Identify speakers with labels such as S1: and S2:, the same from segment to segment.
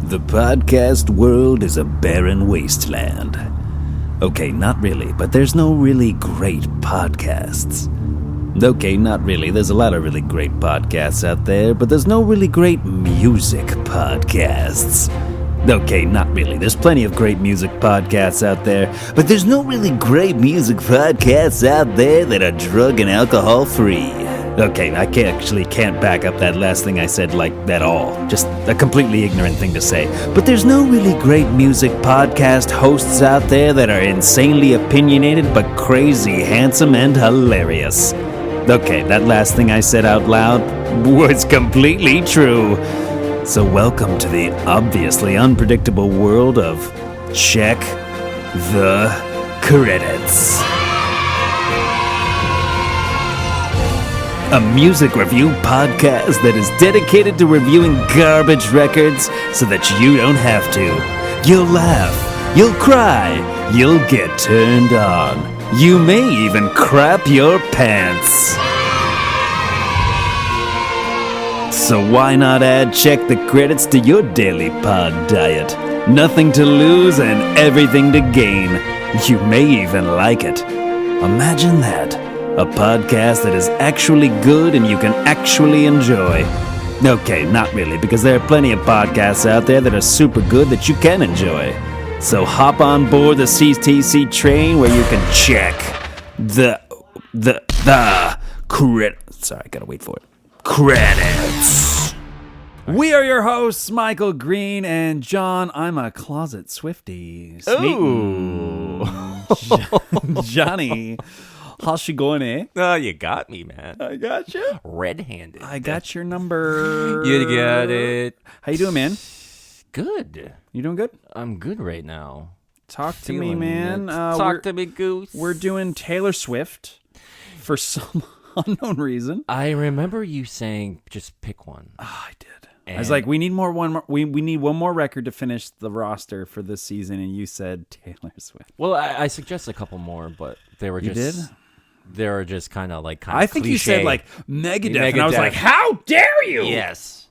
S1: The podcast world is a barren wasteland. Okay, not really, but there's no really great podcasts. Okay, not really. There's a lot of really great podcasts out there, but there's no really great music podcasts. Okay, not really. There's plenty of great music podcasts out there, but there's no really great music podcasts out there that are drug and alcohol free. Okay, I can't back up that last thing I said like at all. Just a completely ignorant thing to say. But there's no really great music podcast hosts out there that are insanely opinionated but crazy handsome and hilarious. Okay, that last thing I said out loud was completely true. So welcome to the obviously unpredictable world of Check the Credits. A music review podcast that is dedicated to reviewing garbage records so that you don't have to. You'll laugh, you'll cry, you'll get turned on. You may even crap your pants. So why not add Check the Credits to your daily pod diet? Nothing to lose and everything to gain. You may even like it. Imagine that. A podcast that is actually good and you can actually enjoy. Okay, not really, because there are plenty of podcasts out there that are super good that you can enjoy. So hop on board the CTC train where you can check the credits. Sorry, I gotta wait for it. Credits. We are your hosts, Michael Green and John. I'm a closet Swiftie.
S2: Ooh.
S1: Johnny. How's she going, eh?
S2: Oh, you got me, man.
S1: I got you.
S2: Red-handed.
S1: I got your number.
S2: You got it.
S1: How you doing, man?
S2: Good.
S1: You doing good?
S2: I'm good right now.
S1: Talk to me,
S2: Feeling
S1: man.
S2: it. Talk to me, Goose.
S1: We're doing Taylor Swift for some unknown reason.
S2: I remember you saying just pick one.
S1: Oh, I did. I was like, we need one more. We need one more record to finish the roster for this season, and you said Taylor Swift.
S2: Well, I suggested a couple more, but they were just.
S1: You did?
S2: They were just kind of
S1: I think
S2: cliche.
S1: you said like Megadeth, and I was like, how dare you?
S2: Yes.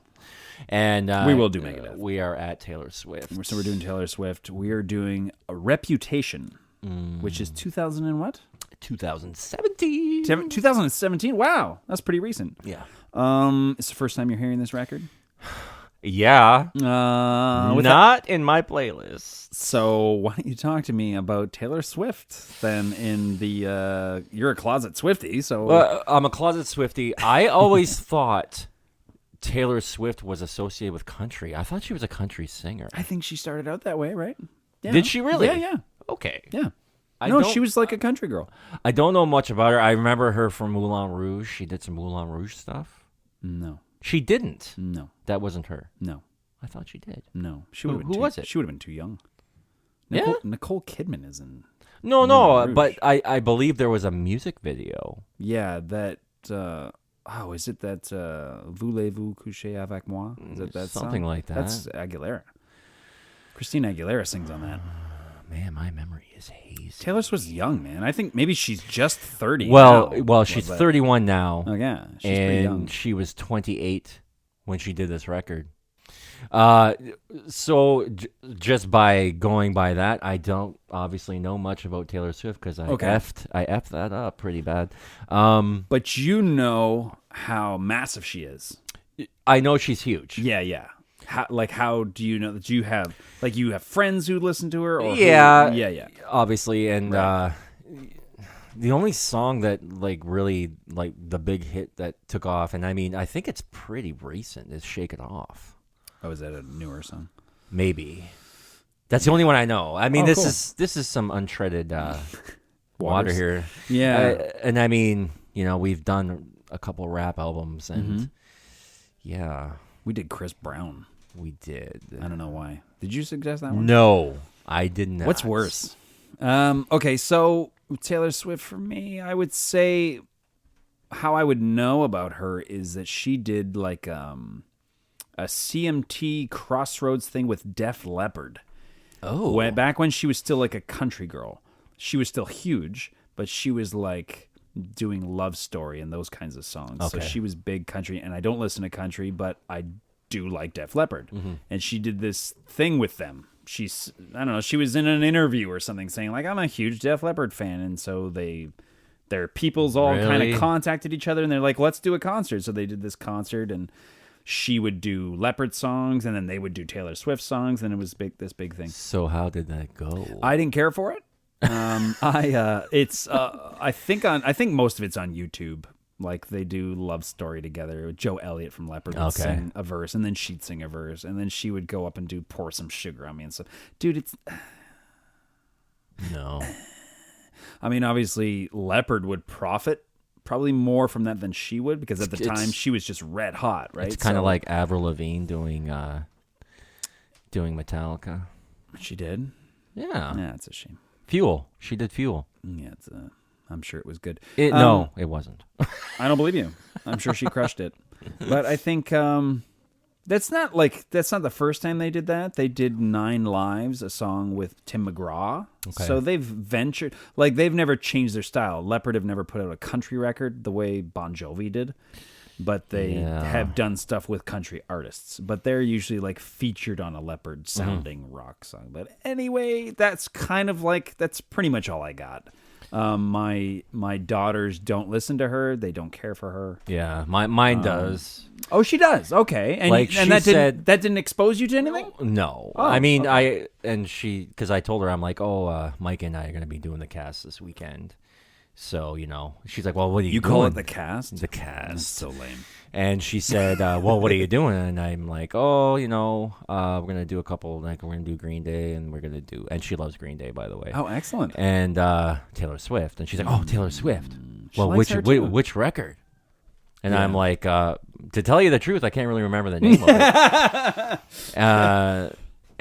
S2: And
S1: we will do Megadeth.
S2: We are at Taylor Swift.
S1: So we're doing Taylor Swift. We are doing a Reputation, which is 2000 and what?
S2: 2017.
S1: 2017. Wow, that's pretty recent.
S2: Yeah.
S1: It's the first time you're hearing this record.
S2: Yeah.
S1: With
S2: Not in my playlist.
S1: So why don't you talk to me about Taylor Swift then? In the you're a closet Swiftie, so
S2: Well, I'm a closet Swiftie. I always thought Taylor Swift was associated with country. I thought she was a country singer.
S1: I think she started out that way, right? Yeah.
S2: Did she really?
S1: Yeah.
S2: Okay.
S1: Yeah.
S2: No,
S1: she was like a country girl.
S2: I don't know much about her. I remember her from Moulin Rouge. She did some Moulin Rouge stuff.
S1: No.
S2: She didn't.
S1: No.
S2: That wasn't her.
S1: No.
S2: I thought she did.
S1: No.
S2: Who was it?
S1: She would have been too young.
S2: Yeah?
S1: Nicole Kidman is in.
S2: No,
S1: Moulin Rouge.
S2: but I believe there was a music video.
S1: Yeah, that. Is it that Voulez-vous coucher avec moi? Is it that
S2: Something
S1: song?
S2: like that.
S1: That's Aguilera. Christina Aguilera sings on that.
S2: Man, my memory is hazy.
S1: Taylor Swift's young, man. I think maybe she's just 30.
S2: Well,
S1: now.
S2: she's 31 now.
S1: Oh yeah, she's pretty young.
S2: And she was 28 when she did this record. So just by going by that, I don't obviously know much about Taylor Swift because I effed that up pretty bad.
S1: But you know how massive she is.
S2: I know she's huge.
S1: Yeah. How do you know that you have friends who listen to her? Or
S2: Yeah. Obviously, and
S1: Right.
S2: the only song that really the big hit that took off, and I mean I think it's pretty recent, is "Shake It Off."
S1: Oh, is that a newer song?
S2: Maybe. That's the only one I know. I mean,
S1: cool.
S2: This is some untreaded water here.
S1: Yeah.
S2: And I mean, we've done a couple rap albums, and yeah,
S1: We did Chris Brown.
S2: we did.
S1: I don't know why. Did you suggest that one?
S2: No, I did not.
S1: What's worse? Okay, so Taylor Swift for me, I would say how I would know about her is that she did like a CMT Crossroads thing with Def Leppard.
S2: Oh.
S1: Back when she was still like a country girl. She was still huge, but she was like doing Love Story and those kinds of songs. So
S2: Okay.
S1: she was big country, and I don't listen to country, but
S3: do like Def Leppard. And she did this thing with them. I don't know, she was in an interview or something saying like, I'm a huge Def Leppard fan. And so their peoples all kind
S2: Really?
S3: of contacted each other and they're like, let's do a concert. So they did this concert and she would do Leopard songs and then they would do Taylor Swift songs. And it was this big thing.
S2: So how did that go?
S3: I didn't care for it. I think most of it's on YouTube. Like they do Love Story together. Joe Elliott from Leopard would
S2: Okay.
S3: sing a verse, and then she'd sing a verse, and then she would go up and do Pour Some Sugar on Me and stuff. Dude, it's.
S2: No.
S3: I mean, obviously, Leopard would profit probably more from that than she would because at the
S2: It's-
S3: time she was just red hot, right?
S2: It's kind of
S3: So-
S2: like Avril Lavigne doing Metallica.
S3: she did.
S2: Yeah.
S3: Yeah, it's a shame.
S2: Fuel. She did Fuel.
S3: Yeah, I'm sure it was good.
S2: No, it wasn't.
S3: I don't believe you. I'm sure she crushed it. But I think that's not the first time they did that. They did 9 Lives, a song with Tim McGraw.
S2: Okay.
S3: So they've ventured, like they've never changed their style. Leopard have never put out a country record the way Bon Jovi did. But they have done stuff with country artists. But they're usually like featured on a Leopard sounding rock song. But anyway, that's pretty much all I got. My daughters don't listen to her. They don't care for her.
S2: Yeah, mine does.
S3: Oh, she does. Okay, and
S2: Like she
S3: that
S2: said-
S3: didn't expose you to anything.
S2: No,
S3: Oh,
S2: I mean because I told her I'm like, Mike and I are gonna be doing the cast this weekend, so she's like, well, what are you doing?
S3: call it the cast?
S2: The cast.
S3: That's so lame.
S2: And she said, well, what are you doing? And I'm like, we're gonna do a couple, like we're gonna do Green Day, and and she loves Green Day, by the way.
S3: Oh, excellent.
S2: And Taylor Swift, and she's like, "Oh, Taylor Swift. Well,
S3: likes her too.
S2: which record?" And I'm like, "To tell you the truth, I can't really remember the name of it."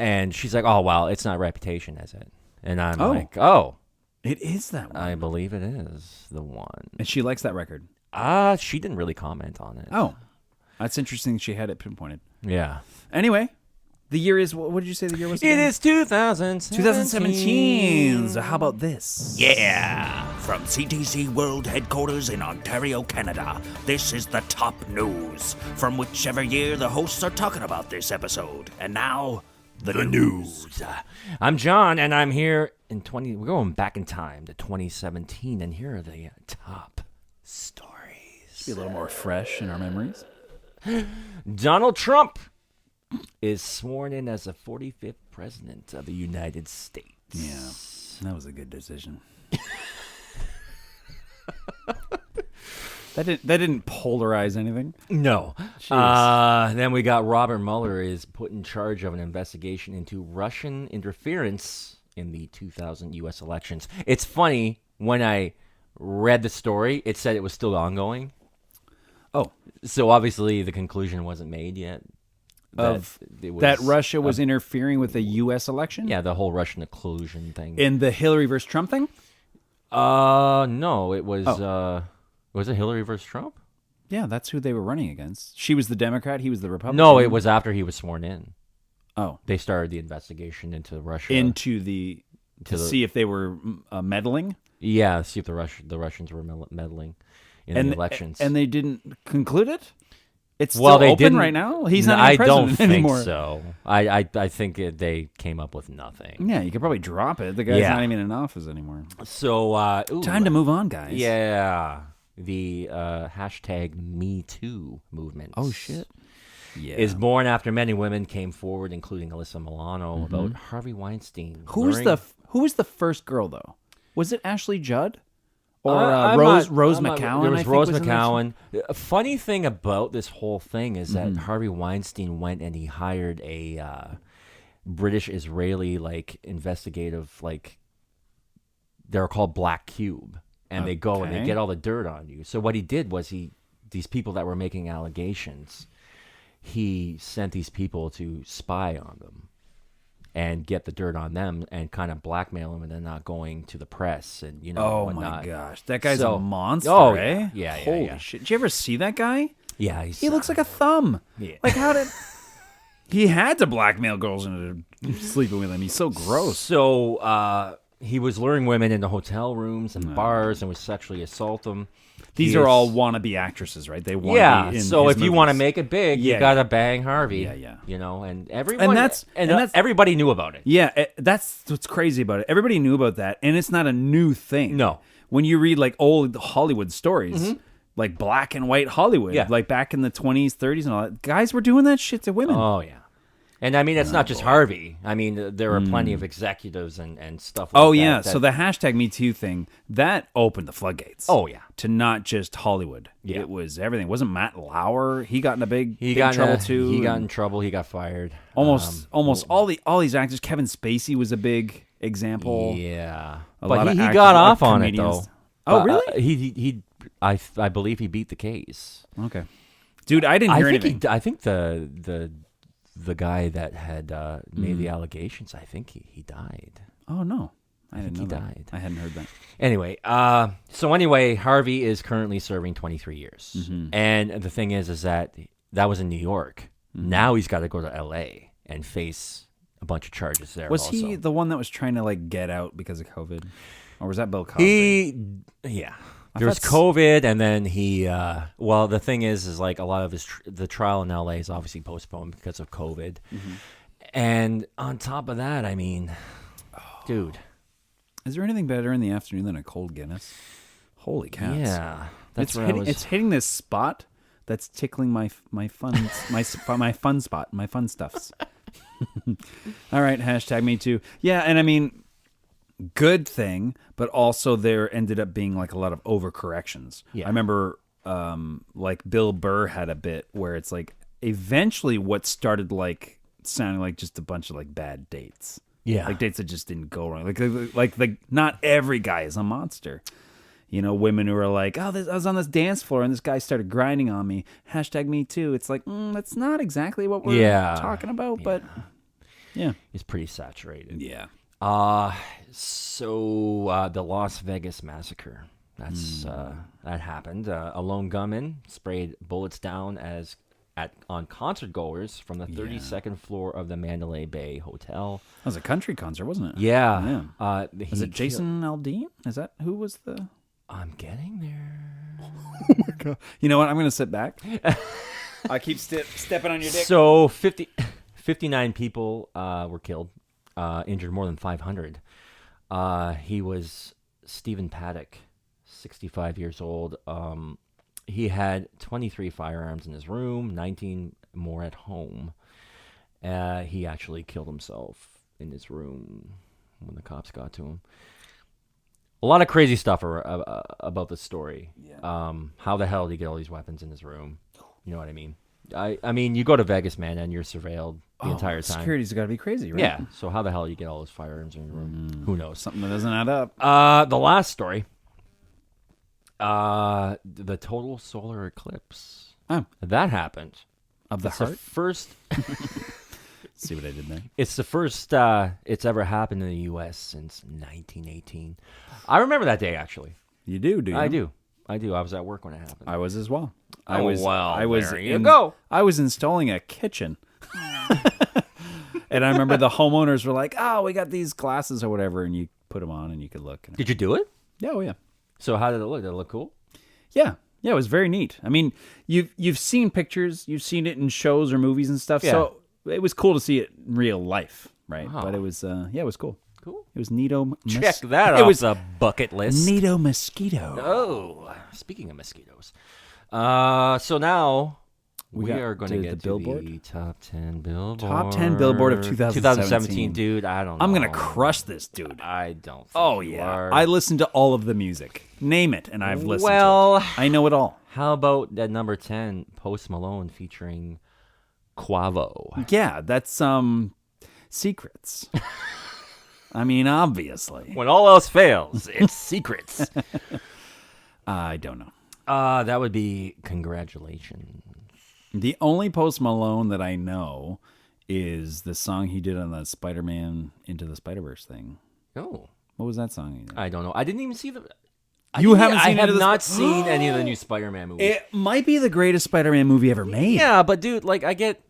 S2: And she's like, "Oh, well, it's not Reputation, is it?" And I'm like, "Oh,
S3: It is that one,
S2: I believe it is the one."
S3: and she likes that record.
S2: She didn't really comment on it.
S3: Oh, that's interesting. She had it pinpointed.
S2: Yeah.
S3: Anyway, the year is what did you say the year was?
S2: It
S3: again?
S2: is 2017.
S3: 2017. So how about this?
S4: Yeah! From CTC World Headquarters in Ontario, Canada, this is the top news from whichever year the hosts are talking about this episode. And now, the news.
S2: I'm John, and I'm here in we're going back in time to 2017, and here are the top stories.
S3: Be a little more fresh in our memories.
S2: Donald Trump is sworn in as the 45th president of the United States.
S3: Yeah, that was a good decision. That didn't polarize anything.
S2: No. Then we got Robert Mueller is put in charge of an investigation into Russian interference in the 2000 U.S. elections. It's funny, when I read the story, it said it was still ongoing.
S3: Oh,
S2: So obviously the conclusion wasn't made yet.
S3: that Russia was interfering with the U.S. election?
S2: Yeah, the whole Russian collusion thing.
S3: In the Hillary versus Trump thing?
S2: No, it was was it Hillary versus Trump?
S3: Yeah, that's who they were running against. She was the Democrat, he was the Republican.
S2: No, it was after he was sworn in.
S3: Oh,
S2: They started the investigation into Russia.
S3: into to
S2: the-
S3: see if they were meddling.
S2: Yeah, see if the Russians were meddling in the elections.
S3: And they didn't conclude it? It's still
S2: well, they
S3: open
S2: didn't
S3: right now? He's not
S2: I
S3: even
S2: don't
S3: president
S2: think
S3: anymore.
S2: so. I think they came up with nothing.
S3: Yeah, you could probably drop it. The guy's
S2: Yeah.
S3: not even in office anymore.
S2: So
S3: Time to move on, guys.
S2: Yeah, the hashtag Me Too movement.
S3: Oh, shit. Yeah.
S2: Is born after many women came forward, including Alyssa Milano, about Harvey Weinstein.
S3: Who was the first girl, though? Was it Ashley Judd? Or
S2: I'm
S3: Rose
S2: not-
S3: McCowan?
S2: There was
S3: I think,
S2: Rose
S3: in this?
S2: McCowan. A funny thing about this whole thing is that Harvey Weinstein went and he hired a British-Israeli investigative they're called Black Cube, and they go and they
S3: Okay.
S2: get all the dirt on you. So what he did was these people that were making allegations, he sent these people to spy on them and get the dirt on them and kind of blackmail them, and then not going to the press and
S3: Oh,
S2: whatnot.
S3: my gosh. That guy's
S2: So-
S3: a monster,
S2: Oh,
S3: eh?
S2: yeah. Yeah,
S3: Holy
S2: yeah.
S3: shit. Did you ever see that guy?
S2: Yeah,
S3: He looks like a thumb.
S2: Yeah.
S3: Like, how did... He had to blackmail girls into sleeping with him. He's so gross.
S2: So he was luring women into hotel rooms and bars and would sexually assault them.
S3: These are all wannabe actresses, right? They want
S2: yeah.
S3: to be in
S2: So
S3: his
S2: if you want to
S3: movies.
S2: make it big,
S3: Yeah,
S2: you gotta bang Harvey.
S3: Yeah.
S2: You know, and everyone
S3: that's
S2: everybody knew about it.
S3: Yeah, that's what's crazy about it. Everybody knew about that, and it's not a new thing.
S2: No.
S3: When you read like old Hollywood stories, like black and white Hollywood,
S2: Yeah.
S3: like back in the 20s, 30s, and all that, guys were doing that shit to women.
S2: Oh yeah. And I mean, it's not just Harvey. I mean, there are plenty of executives and stuff like that.
S3: Oh yeah, so the hashtag Me Too thing that opened the floodgates.
S2: Oh, yeah.
S3: to not just Hollywood.
S2: Yeah.
S3: It was everything. Wasn't Matt Lauer? He got in a big
S2: got
S3: trouble
S2: in
S3: too.
S2: He got
S3: and
S2: in trouble. He got fired.
S3: almost all these actors. Kevin Spacey was a big example.
S2: Yeah,
S3: A lot
S2: but
S3: of
S2: he
S3: actors-
S2: got
S3: a lot of
S2: off on it
S3: comedians.
S2: though.
S3: Oh,
S2: But,
S3: really?
S2: I believe he beat the case.
S3: Okay, dude, I didn't hear anything.
S2: I think the guy that had made the allegations, I think he died.
S3: Oh no, I
S2: think
S3: didn't know
S2: he
S3: that.
S2: died.
S3: I hadn't heard that.
S2: Anyway, Harvey is currently serving 23 years. And the thing is that was in New York. Now he's got to go to L.A. and face a bunch of charges there.
S3: Was
S2: also.
S3: he the one that was trying to like get out because of COVID, or was that Bill Cosby?
S2: Yeah.
S3: I
S2: There's
S3: thought
S2: COVID, and then he. Well, the thing is like a lot of the trial in L.A. is obviously postponed because of COVID, and on top of that, I mean, dude.
S3: Is there anything better in the afternoon than a cold Guinness? Holy cats!
S2: Yeah, that's
S3: it's
S2: where
S3: hitting,
S2: I was.
S3: it's hitting this spot that's tickling my fun my fun spot, my fun stuffs. All right, hashtag Me Too. Yeah, and I mean, good thing, but also there ended up being like a lot of overcorrections.
S2: Yeah.
S3: I remember like Bill Burr had a bit where it's like eventually what started like sounding like just a bunch of like bad dates.
S2: Yeah.
S3: Like dates that just didn't go wrong. Like not every guy is a monster. You know, women who are like, oh, I was on this dance floor and this guy started grinding on me. Hashtag Me Too. It's like, that's not exactly what we're talking about, but yeah.
S2: It's pretty saturated.
S3: Yeah.
S2: So the Las Vegas massacre. That's that happened. A lone gunman sprayed bullets down on concert goers from the 32nd floor of the Mandalay Bay Hotel.
S3: That was a country concert, wasn't it?
S2: Yeah.
S3: Was it Jason Aldean? Is that who was the?
S2: I'm getting there.
S3: Oh my god! You know what? I'm gonna sit back. I keep stepping on your dick.
S2: So 59 people were killed, injured more than 500. He was Stephen Paddock, 65 years old. He had 23 firearms in his room, 19 more at home. He actually killed himself in his room when the cops got to him. A lot of crazy stuff about this story. Yeah. How the hell did he get all these weapons in his room? You know what I mean? I mean, you go to Vegas, man, and you're surveilled the entire time.
S3: Security's got to be crazy, right?
S2: Yeah. So how the hell do you get all those firearms in your room? Who knows?
S3: Something that doesn't add up.
S2: The last story. The total solar eclipse.
S3: Oh.
S2: That happened.
S3: Of the
S2: It's the
S3: heart.
S2: first.
S3: See what I did there?
S2: It's the first it's ever happened in the U.S. since 1918. I remember that day actually.
S3: You do you?
S2: I do. I was at work when it happened.
S3: I was as well.
S2: Oh, well,
S3: I was
S2: there you go.
S3: I was installing a kitchen. And I remember the homeowners were like, "Oh, we got these glasses or whatever," and you put them on and you could look.
S2: Did you do it?
S3: Yeah, oh yeah.
S2: So how did it look? Did it look cool?
S3: Yeah, it was very neat. I mean, you've seen pictures, you've seen it in shows or movies and stuff.
S2: Yeah.
S3: So it was cool to see it in real life, right?
S2: Oh.
S3: But it was it was cool.
S2: Cool.
S3: It was Neato.
S2: Check that
S3: It
S2: off
S3: was
S2: the bucket list.
S3: Neato Mosquito.
S2: Oh, speaking of mosquitoes. So now we
S3: got
S2: are going
S3: to
S2: to
S3: the
S2: get to
S3: Billboard?
S2: the top 10 Billboard.
S3: Top 10 Billboard of 2017.
S2: Dude. I don't know.
S3: I'm gonna crush this, dude.
S2: I don't think
S3: Oh
S2: you
S3: yeah,
S2: are.
S3: I listened to all of the music. Name it, and I've listened.
S2: Well-
S3: to it. I know it all.
S2: How about at number 10, Post Malone featuring Quavo?
S3: Yeah, that's secrets. I mean, obviously.
S2: When all else fails, it's secrets.
S3: I don't know.
S2: That would be Congratulations.
S3: The only Post Malone that I know is the song he did on the Spider-Man Into the Spider-Verse thing.
S2: Oh,
S3: What was that song?
S2: I don't know. I didn't even see the.
S3: You haven't seen
S2: I have
S3: Into the
S2: not seen any of the new Spider-Man movies.
S3: It might be the greatest Spider-Man movie ever made.
S2: Yeah, but dude, like I get,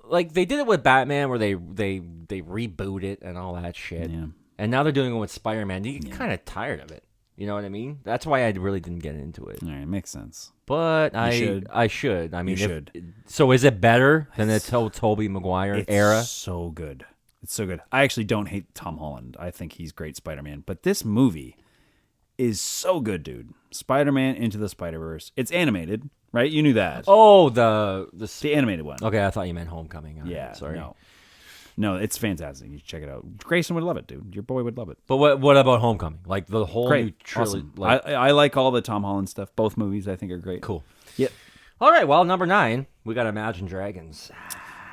S2: like they did it with Batman where they reboot it and all that shit.
S3: Yeah.
S2: And now they're doing it with Spider-Man. You get kind of tired of it. You know what I mean? That's why I really didn't get into it.
S3: All right, makes sense.
S2: But I should. I mean, so is it better than the Tobey Maguire era?
S3: It's so good. It's so good. I actually don't hate Tom Holland. I think he's great Spider-Man. But this movie is so good, dude. Spider-Man Into the Spider-Verse. It's animated, right? You knew that.
S2: Oh, the
S3: animated one.
S2: Okay, I thought you meant Homecoming.
S3: Yeah,
S2: sorry.
S3: No, it's fantastic. You should check it out. Grayson would love it, dude. Your boy would love it.
S2: But what about Homecoming? Like the whole
S3: Great.
S2: new trilogy?
S3: Awesome. I like all the Tom Holland stuff. Both movies I think are great.
S2: Cool.
S3: Yep.
S2: All right, well, number 9, we got Imagine Dragons.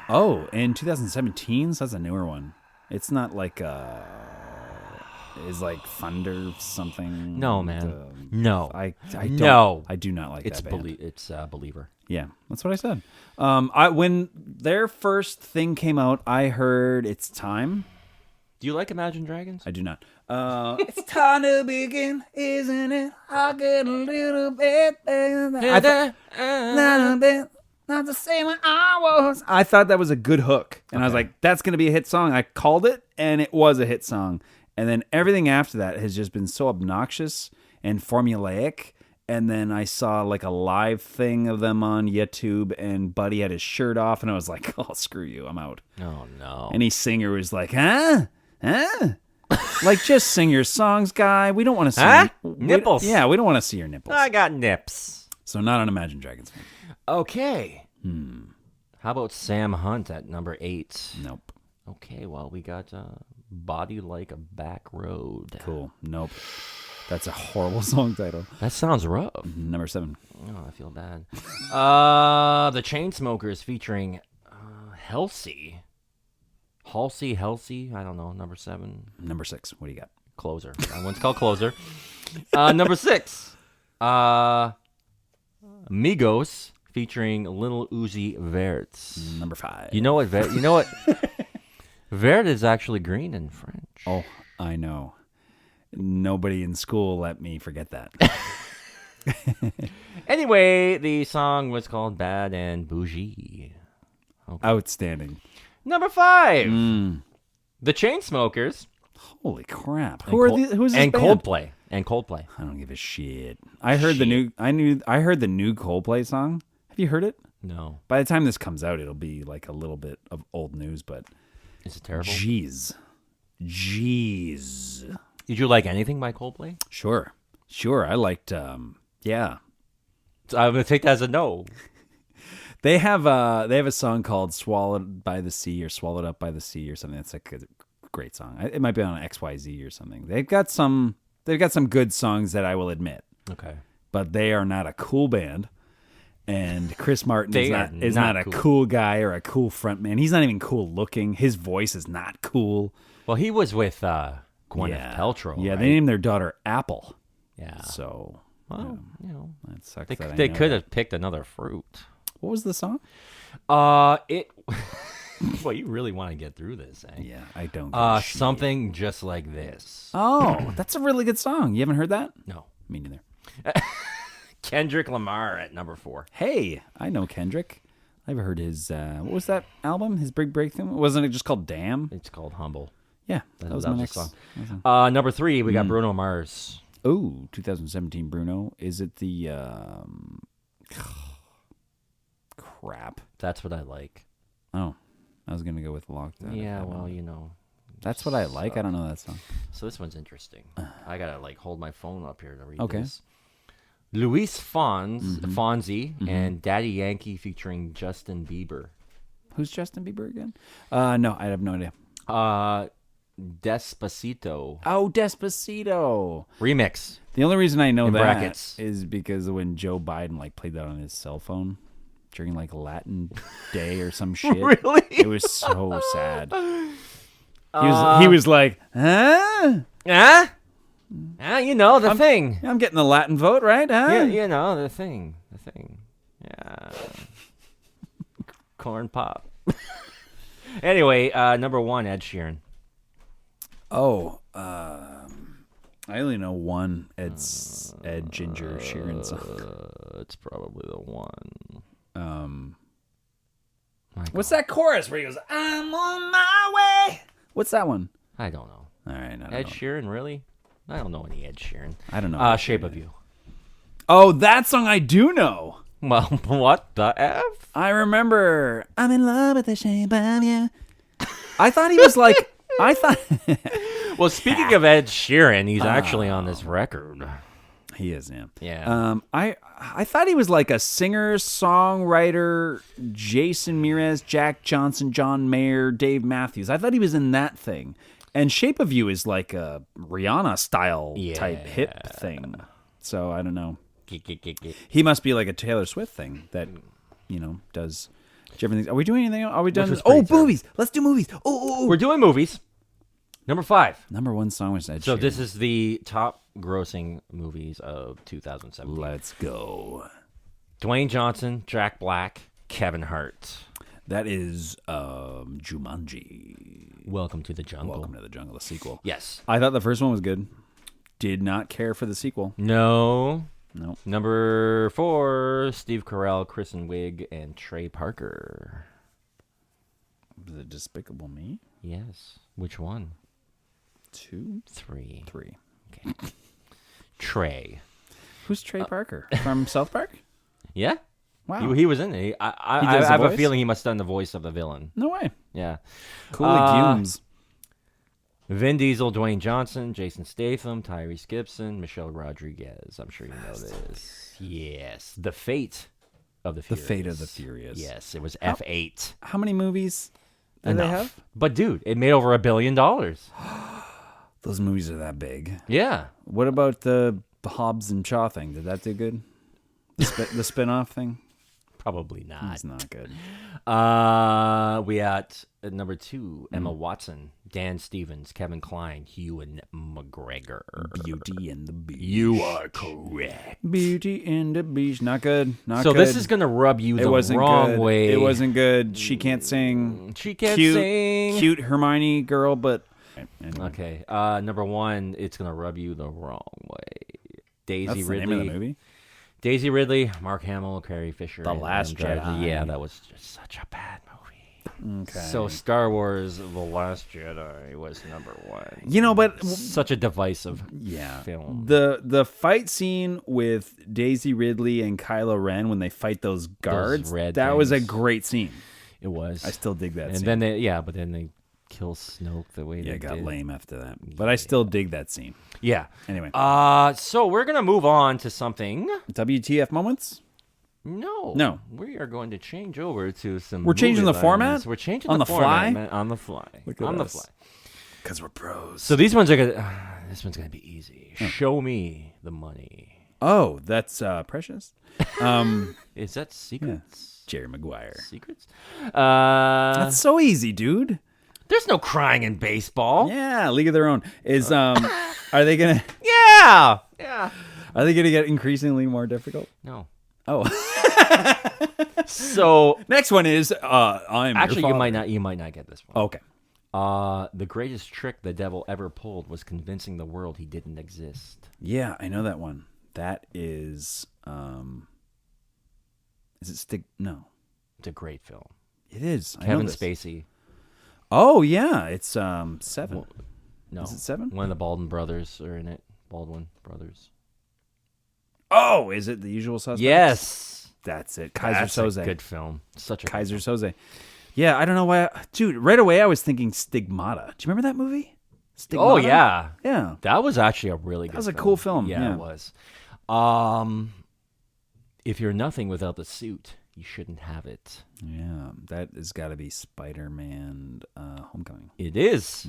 S3: Oh, in 2017, so that's a newer one. It's not like is like Thunder something.
S2: No, man. No.
S3: I do not like
S2: it's
S3: that band.
S2: It's Believer.
S3: Yeah, that's what I said. When their first thing came out, I heard It's Time.
S2: Do you like Imagine Dragons?
S3: I do not. It's time to begin, isn't it? I'll get a little bit better. Not the same when I was. I thought that was a good hook. And I was like, that's going to be a hit song. I called it, and it was a hit song. And then everything after that has just been so obnoxious and formulaic. And then I saw like a live thing of them on YouTube, and Buddy had his shirt off, and I was like, oh, screw you, I'm out.
S2: Oh, no.
S3: Any singer was like, huh? Like, just sing your songs, guy. We don't want to see
S2: nipples.
S3: Yeah, we don't want to see your nipples.
S2: I got nips.
S3: So not an Imagine Dragons fan.
S2: Okay. How about Sam Hunt at number 8?
S3: Nope.
S2: Okay, well, we got Body Like a Back Road.
S3: Cool. Nope. That's a horrible song title.
S2: That sounds rough.
S3: Number 7.
S2: Oh, I feel bad. The Chainsmokers featuring Halsey, I don't know, number 7.
S3: Number 6. What do you got?
S2: Closer. That one's called Closer. Number 6. Migos featuring Lil Uzi Vert.
S3: Number 5.
S2: You know what? Vert is actually green in French.
S3: Oh, I know. Nobody in school let me forget that.
S2: Anyway, the song was called Bad and Bougie. Okay.
S3: Outstanding.
S2: Number 5. The Chainsmokers.
S3: Holy crap!
S2: Who's
S3: this
S2: and
S3: band?
S2: Coldplay.
S3: I don't give a shit. I heard the new Coldplay song. Have you heard it?
S2: No.
S3: By the time this comes out, it'll be like a little bit of old news. But
S2: is it terrible?
S3: Jeez.
S2: Did you like anything by Coldplay?
S3: Sure. I liked. Yeah.
S2: So I'm gonna take that as a no.
S3: They have a song called "Swallowed by the Sea" or "Swallowed Up by the Sea" or something. That's like a great song. It might be on XYZ or something. They've got some good songs that I will admit.
S2: Okay.
S3: But they are not a cool band. And Chris Martin is not a
S2: cool.
S3: cool guy or a cool front man. He's not even cool looking. His voice is not cool.
S2: Well, he was with Gwyneth Paltrow.
S3: Yeah,
S2: right?
S3: they named their daughter Apple.
S2: Yeah.
S3: So,
S2: well,
S3: that sucks.
S2: They could have picked another fruit.
S3: What was the song?
S2: Well, you really want to get through this, eh?
S3: Yeah, I don't.
S2: Something Just Like This.
S3: Oh, that's a really good song. You haven't heard that?
S2: No.
S3: Me neither.
S2: Kendrick Lamar at number 4.
S3: Hey, I know Kendrick. I've heard his, what was that album? His big breakthrough? Wasn't it just called Damn?
S2: It's called Humble.
S3: Yeah, that was my next
S2: song. Number 3, we got Bruno Mars.
S3: Oh, 2017 Bruno. Is it the, crap.
S2: That's What I Like.
S3: Oh, I was going to go with Locked Out.
S2: Yeah, well, you know.
S3: That's What I Like? I don't know that song.
S2: So this one's interesting. I got to hold my phone up here to read
S3: Okay.
S2: this. Luis Fonsi and Daddy Yankee featuring Justin Bieber.
S3: Who's Justin Bieber again? No, I have no idea.
S2: Despacito.
S3: Oh, Despacito.
S2: Remix.
S3: The only reason I know
S2: In
S3: that
S2: brackets.
S3: is because when Joe Biden played that on his cell phone during Latin Day or some shit.
S2: Really?
S3: It was so sad. He was like, huh?
S2: Huh? You know, the thing.
S3: I'm getting the Latin vote, right? Huh?
S2: Yeah, you know, the thing. Yeah. Corn pop. Anyway, number 1, Ed Sheeran.
S3: Oh, I only know one Ed Ginger Sheeran song.
S2: It's probably the one.
S3: What's that chorus where he goes, I'm on my way? What's that one?
S2: I don't know.
S3: All right, I don't
S2: Ed
S3: know.
S2: Sheeran, really? I don't know any Ed Sheeran.
S3: I don't know.
S2: Shape of You.
S3: Oh, that song I do know.
S2: Well, what the F?
S3: I remember. I'm in love with the shape of you. I thought he was like. I thought
S2: Well, speaking of Ed Sheeran, he's actually on this record.
S3: he is. Yeah.
S2: Yeah.
S3: I thought he was like a singer, songwriter, Jason Mraz, Jack Johnson, John Mayer, Dave Matthews. I thought he was in that thing. And Shape of You is like a Rihanna style type hip thing. So I don't know. He must be like a Taylor Swift thing that, does different things. Are we doing anything else? Are we done?
S2: was
S3: Oh,
S2: pretty
S3: movies. Let's do movies. Oh.
S2: We're doing movies. Number 5.
S3: Number one song was Ed
S2: So
S3: Sheeran.
S2: this is the top grossing movies of 2017.
S3: Let's go.
S2: Dwayne Johnson, Jack Black, Kevin Hart.
S3: That is Jumanji.
S2: Welcome to the Jungle.
S3: Welcome to the Jungle, the sequel.
S2: Yes.
S3: I thought the first one was good. Did not care for the sequel.
S2: No.
S3: No.
S2: Number 4, Steve Carell, Kristen Wiig, and Trey Parker.
S3: Was it Despicable Me?
S2: Yes. Which one?
S3: 2,
S2: 3.
S3: 3.
S2: Okay. Trey.
S3: Who's Trey Parker? From South Park?
S2: Yeah.
S3: Wow.
S2: He was in it. I
S3: does the
S2: have a
S3: voice?
S2: feeling he must have done the voice of the villain.
S3: No way.
S2: Yeah.
S3: Cooley Gumes.
S2: Vin Diesel, Dwayne Johnson, Jason Statham, Tyrese Gibson, Michelle Rodriguez. I'm sure you know this. Yes. The Fate of the
S3: The
S2: Furious.
S3: Fate of the Furious.
S2: Yes. It was F8.
S3: How many movies do they have?
S2: But dude, it made over $1 billion.
S3: Those movies are that big.
S2: Yeah.
S3: What about the Hobbs and Shaw thing? Did that do good? The spin-off thing?
S2: Probably not.
S3: It's not good.
S2: We at number 2, Emma Watson, Dan Stevens, Kevin Kline, Ewan McGregor.
S3: Beauty and the Beast.
S2: You are correct.
S3: Beauty and the Beast. Not good. Not
S2: So
S3: good.
S2: this is going to rub you
S3: It
S2: the
S3: wasn't
S2: wrong
S3: good.
S2: way.
S3: It wasn't good. She can't sing.
S2: She can't
S3: cute,
S2: sing.
S3: Cute Hermione girl, but anyway.
S2: Okay. Number 1, it's going to rub you the wrong way. Daisy
S3: That's the
S2: Ridley.
S3: name of the movie.
S2: Daisy Ridley, Mark Hamill, Carrie Fisher.
S3: The
S2: and
S3: Last
S2: Andrew-
S3: Jedi.
S2: Yeah, that was just such a bad movie.
S3: Okay.
S2: So Star Wars: The Last Jedi was number 1.
S3: but
S2: Such a divisive
S3: yeah,
S2: film.
S3: the fight scene with Daisy Ridley and Kylo Ren when they fight those guards,
S2: red
S3: that was a
S2: things.
S3: great scene.
S2: It was.
S3: I still dig that
S2: and
S3: scene.
S2: then they kill Snoke the way they
S3: it got
S2: did.
S3: lame after that, but I still dig that scene.
S2: Yeah.
S3: Anyway,
S2: So we're gonna move on to something.
S3: WTF moments?
S2: No. We are going to change over to some.
S3: We're changing
S2: movie
S3: the format?
S2: lines. We're changing
S3: On
S2: the
S3: the
S2: format,
S3: fly?
S2: man, on the fly.
S3: Look at
S2: on the
S3: us.
S2: fly.
S3: Because we're pros.
S2: So these ones are gonna. This one's gonna be easy. Show me the money.
S3: Oh, that's Precious.
S2: Is that secrets?
S3: Jerry Maguire.
S2: Secrets?
S3: That's so easy, dude.
S2: There's no crying in baseball.
S3: Yeah, League of Their Own. Is are they gonna
S2: Yeah.
S3: are they gonna get increasingly more difficult?
S2: No.
S3: Oh,
S2: So
S3: next one is I'm
S2: actually,
S3: your
S2: you might not get this one.
S3: Okay.
S2: The greatest trick the devil ever pulled was convincing the world he didn't exist.
S3: Yeah, I know that one. That is it Stick? No,
S2: It's a great film.
S3: it is. I know
S2: Kevin
S3: this.
S2: Spacey.
S3: Oh yeah, it's 7.
S2: No.
S3: Is it 7?
S2: One of the Baldwin brothers are in it. Baldwin brothers.
S3: Oh, is it The Usual Suspects?
S2: Yes.
S3: That's it. Kaiser
S2: That's
S3: Soze.
S2: a good film. Such a good
S3: Kaiser Soze. Yeah, I don't know why. Dude, right away I was thinking Stigmata. Do you remember that movie? Stigmata?
S2: Oh, yeah.
S3: Yeah.
S2: That was actually a really good
S3: was a cool film, yeah.
S2: it was. If you're nothing without the suit, you shouldn't have it.
S3: Yeah, that has got to be Spider-Man Homecoming.
S2: It is.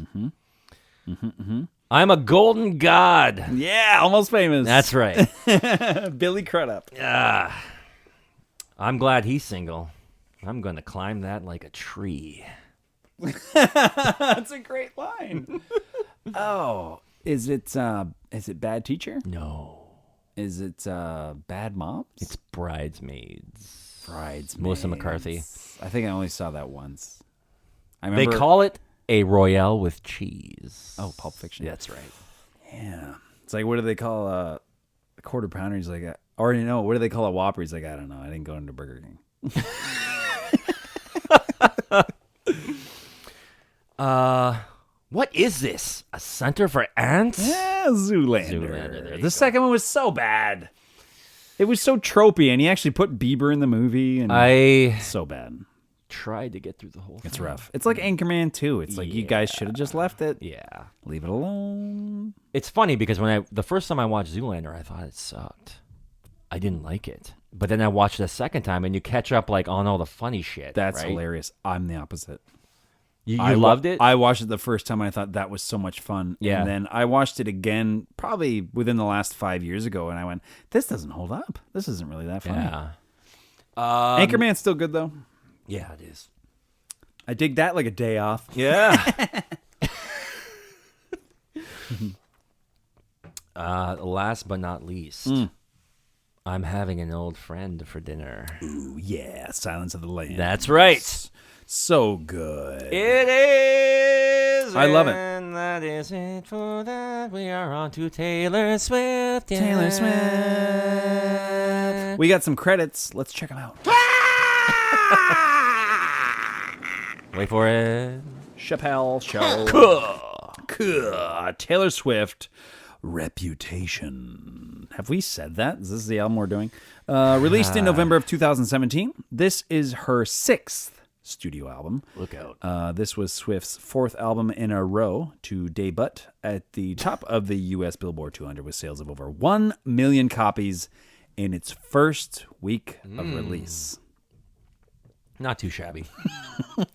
S2: I'm a golden god.
S3: Yeah, Almost Famous.
S2: That's right.
S3: Billy Crudup.
S2: I'm glad he's single. I'm going to climb that like a tree.
S3: That's a great line. Oh, is it Bad Teacher?
S2: No.
S3: Is it Bad Moms?
S2: It's Bridesmaids.
S3: Bridesmaids.
S2: Melissa McCarthy.
S3: I think I only saw that once. I
S2: They
S3: remember.
S2: call it a Royale with cheese.
S3: Oh, Pulp Fiction.
S2: That's right.
S3: Yeah. It's like, what do they call a quarter pounder? He's like, I already know. What do they call a Whopper? He's like, I don't know. I didn't go into Burger King.
S2: What is this? A center for ants?
S3: Yeah, Zoolander.
S2: Zoolander, there you
S3: The
S2: go.
S3: second one was so bad. It was so tropey, and he actually put Bieber in the movie, and
S2: I
S3: so bad.
S2: tried to get through the whole thing.
S3: It's rough. It's like Anchorman 2. It's like you guys should have just left it.
S2: Yeah.
S3: Leave it alone.
S2: It's funny because the first time I watched Zoolander, I thought it sucked. I didn't like it. But then I watched it a second time, and you catch up like on all the funny shit.
S3: That's
S2: right?
S3: hilarious. I'm the opposite.
S2: You
S3: I
S2: loved it?
S3: I watched it the first time and I thought that was so much fun.
S2: Yeah.
S3: And then I watched it again probably within the last 5 years ago and I went, this doesn't hold up. This isn't really that funny.
S2: Yeah.
S3: Anchorman's still good though.
S2: Yeah, it is.
S3: I dig that like a day off.
S2: Yeah. Last but not least, I'm having an old friend for dinner.
S3: Ooh, yeah. Silence of the Lambs.
S2: That's right.
S3: So good.
S2: It is.
S3: I love it.
S2: And that is it for that. We are on to Taylor Swift. Yeah.
S3: Taylor Swift. We got some credits. Let's check them out.
S2: Wait for it.
S3: Chappelle Show. Taylor Swift. Reputation. Have we said that? Is this the album we're doing? Released in November of 2017. This is her 6th studio album.
S2: Look out.
S3: This was Swift's 4th album in a row to debut at the top of the U.S. Billboard 200 with sales of over 1 million copies in its first week of release.
S2: Not too shabby.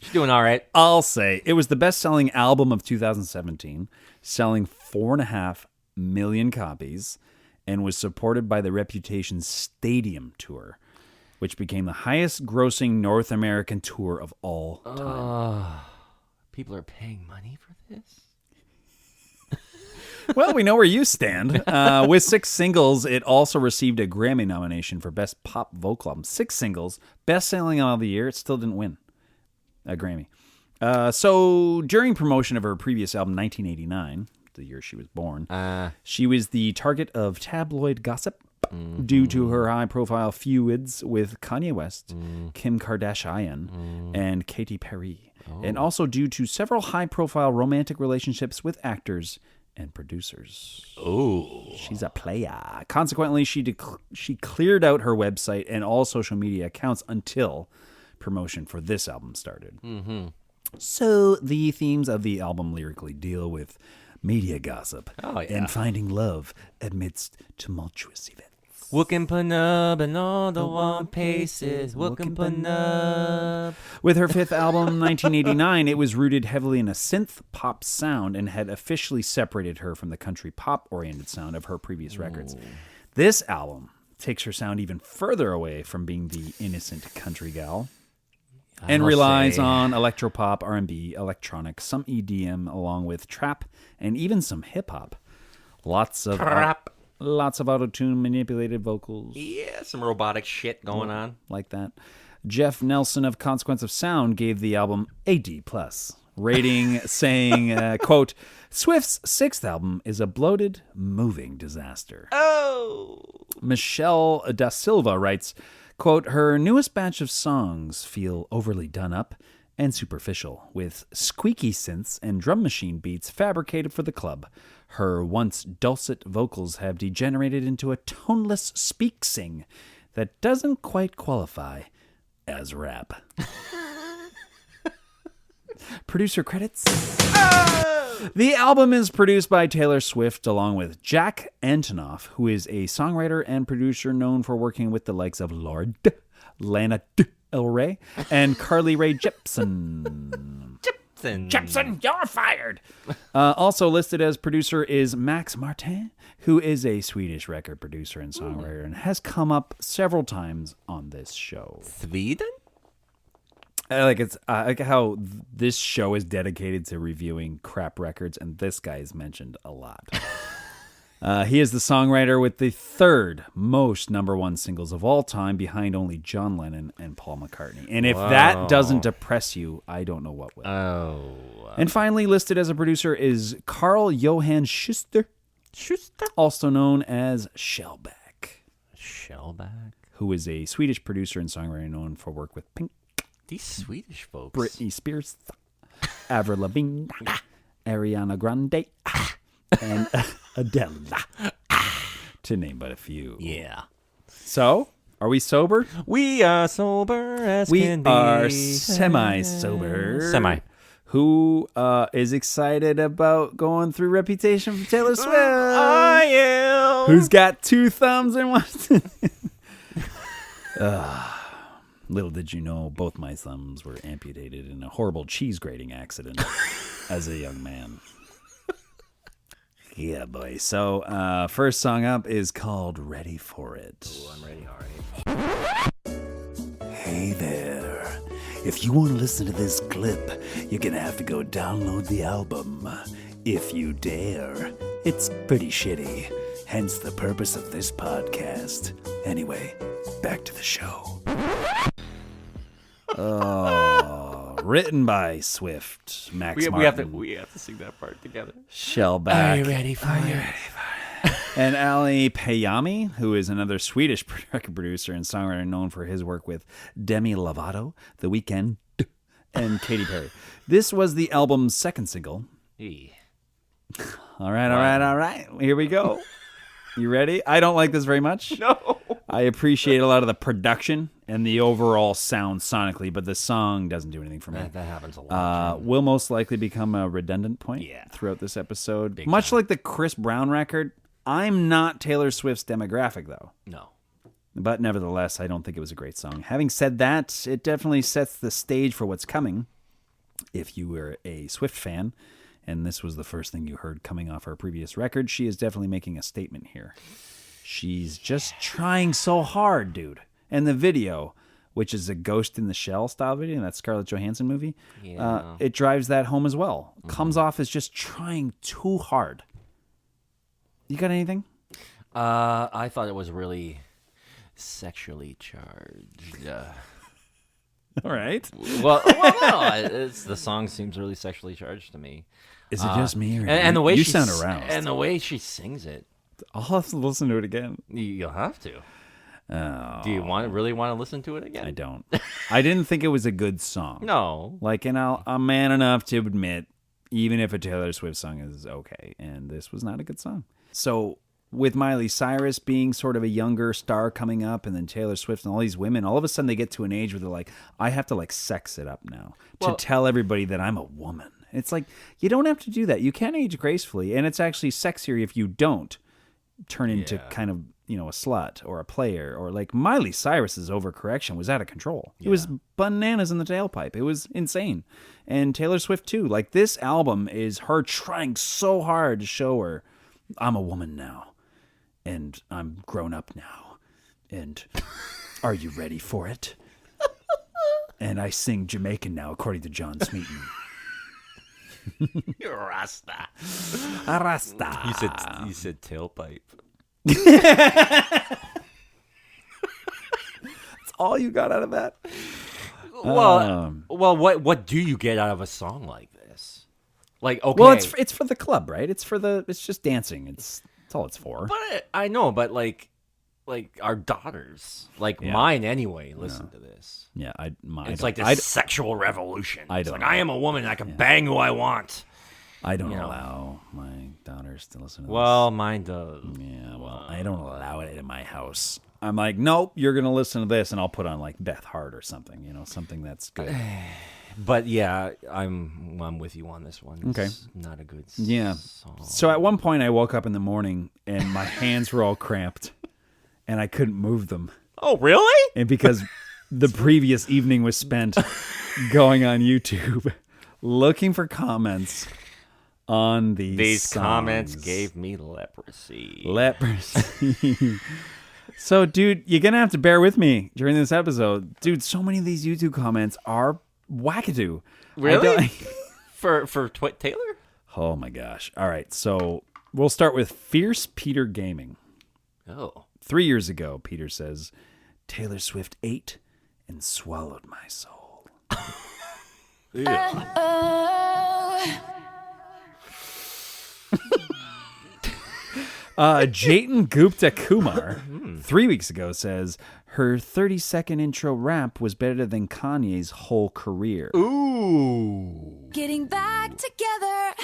S2: She's doing all right.
S3: I'll say it was the best-selling album of 2017, selling 4.5 million copies, and was supported by the Reputation Stadium Tour, which became the highest-grossing North American tour of all time.
S2: People are paying money for this?
S3: Well, we know where you stand. With 6 singles, it also received a Grammy nomination for Best Pop Vocal Album. 6 singles, best-selling album of the year. It still didn't win a Grammy. So during promotion of her previous album, 1989, the year she was born, she was the target of tabloid gossip due to her high-profile feuds with Kanye West, Kim Kardashian, and Katy Perry, and also due to several high-profile romantic relationships with actors and producers.
S2: Oh.
S3: She's a player. Consequently, she cleared out her website and all social media accounts until promotion for this album started. Mm-hmm. So the themes of the album lyrically deal with media gossip and finding love amidst tumultuous events.
S2: Wookin' and all the one paces. Wookin'
S3: With her 5th album, 1989, it was rooted heavily in a synth pop sound and had officially separated her from the country pop-oriented sound of her previous records. This album takes her sound even further away from being the innocent country gal and relies on electropop, R&B, electronic, some EDM, along with trap and even some hip-hop. Lots of auto-tune, manipulated vocals.
S2: Yeah, some robotic shit going on.
S3: Like that. Jeff Nelson of Consequence of Sound gave the album a D+, rating saying, quote, Swift's 6th album is a bloated, moving disaster.
S2: Oh!
S3: Michelle Da Silva writes, quote, her newest batch of songs feel overly done up and superficial, with squeaky synths and drum machine beats fabricated for the club. Her once dulcet vocals have degenerated into a toneless speak-sing that doesn't quite qualify as rap. Producer credits. The album is produced by Taylor Swift along with Jack Antonoff, who is a songwriter and producer known for working with the likes of Lorde, Lana Del Rey, and Carly Rae Jepsen. Jepsen, you're fired. Also listed as producer is Max Martin, who is a Swedish record producer and songwriter and has come up several times on this show.
S2: Sweden?
S3: I like how this show is dedicated to reviewing crap records, and this guy is mentioned a lot. He is the songwriter with the 3rd most #1 singles of all time, behind only John Lennon and Paul McCartney. And if that doesn't depress you, I don't know what will. And finally listed as a producer is Carl Johan Schuster, also known as Shellback.
S2: Shellback?
S3: Who is a Swedish producer and songwriter known for work with Pink,
S2: These Swedish folks.
S3: Britney Spears, Avril Lavigne, Ariana Grande, and Adele, to name but a few.
S2: Yeah.
S3: So, are we sober?
S2: We are sober as
S3: We
S2: can be.
S3: are semi-sober.
S2: Semi.
S3: Who is excited about going through Reputation for Taylor Swift?
S2: I am.
S3: Who's got 2 thumbs and 1? Little did you know, both my thumbs were amputated in a horrible cheese grating accident as a young man. Yeah, boy. So, first song up is called Ready For It.
S2: Ooh, I'm ready already.
S1: Hey there. If you want to listen to this clip, you're going to have to go download the album. If you dare. It's pretty shitty. Hence the purpose of this podcast. Anyway, back to the show.
S3: Oh, written by Swift, Max Martin,
S2: we have to sing that part together.
S3: Shellback,
S2: Are you ready for it?
S3: and Ali Payami, who is another Swedish record producer and songwriter known for his work with Demi Lovato, The Weeknd, and Katy Perry. This was the album's second single. All right. Here we go. You ready? I don't like this very much.
S2: No.
S3: I appreciate a lot of the production and the overall sound sonically, but the song doesn't do anything for me.
S2: That happens a lot.
S3: Will most likely become a redundant point throughout this episode. Much like the Chris Brown record, I'm not Taylor Swift's demographic, though.
S2: No.
S3: But nevertheless, I don't think it was a great song. Having said that, it definitely sets the stage for what's coming. If you were a Swift fan, and this was the first thing you heard coming off our previous record, she is definitely making a statement here. She's just trying so hard, dude. And the video, which is a Ghost in the Shell style video, that Scarlett Johansson movie, it drives that home as well. Mm-hmm. Comes off as just trying too hard. You got anything?
S2: I thought it was really sexually charged.
S3: All right.
S2: Well, no, the song seems really sexually charged to me.
S3: Is it just me, or
S2: and the way
S3: you
S2: she
S3: sound aroused?
S2: And the way she sings it,
S3: I'll have to listen to it again.
S2: you'll have to.
S3: Oh,
S2: Do you really want to listen to it again?
S3: I don't. I didn't think it was a good song.
S2: No.
S3: Like, and I'm man enough to admit, even if a Taylor Swift song is okay, and this was not a good song. So, with Miley Cyrus being sort of a younger star coming up, and then Taylor Swift and all these women, all of a sudden they get to an age where they're like, I have to, like, sex it up now to tell everybody that I'm a woman. It's like, you don't have to do that. You can age gracefully, and it's actually sexier if you don't turn into kind of, you know, a slut or a player, or like Miley Cyrus's overcorrection was out of control. It was bananas in the tailpipe. It was insane. And Taylor Swift too. Like, this album is her trying so hard to show her, I'm a woman now, and I'm grown up now, and are you ready for it? And I sing Jamaican now, according to John Smeaton.
S2: You're Rasta.
S3: Rasta.
S2: You said tailpipe.
S3: That's all you got out of that?
S2: Well, what do you get out of a song like this? Like, okay.
S3: Well, it's for the club, right? It's just dancing. It's all it's for.
S2: But I know, but like our daughters, like mine anyway, listen to this.
S3: Yeah,
S2: it's like this sexual revolution. It's like, I am a woman. I can bang who I want.
S3: I don't allow my daughters to listen to this.
S2: Well, mine does.
S3: Yeah, well, I don't allow it in my house. I'm like, nope, you're going to listen to this, and I'll put on like Beth Hart or something, you know, something that's good.
S2: But yeah, I'm with you on this one. It's
S3: okay.
S2: Not a good song.
S3: So at one point I woke up in the morning and my hands were all cramped and I couldn't move them.
S2: Oh, really?
S3: And because the previous evening was spent going on YouTube looking for comments on these songs.
S2: Comments gave me leprosy.
S3: So, dude, you're going to have to bear with me during this episode. Dude, so many of these YouTube comments are wackadoo.
S2: Really? for Taylor?
S3: Oh, my gosh. All right, so we'll start with Fierce Peter Gaming.
S2: Oh.
S3: 3 years ago, Peter says, Taylor Swift ate and swallowed my soul. Jayden Gupta Kumar 3 weeks ago says her 30-second intro rap was better than Kanye's whole career.
S2: Ooh.
S5: Getting back together.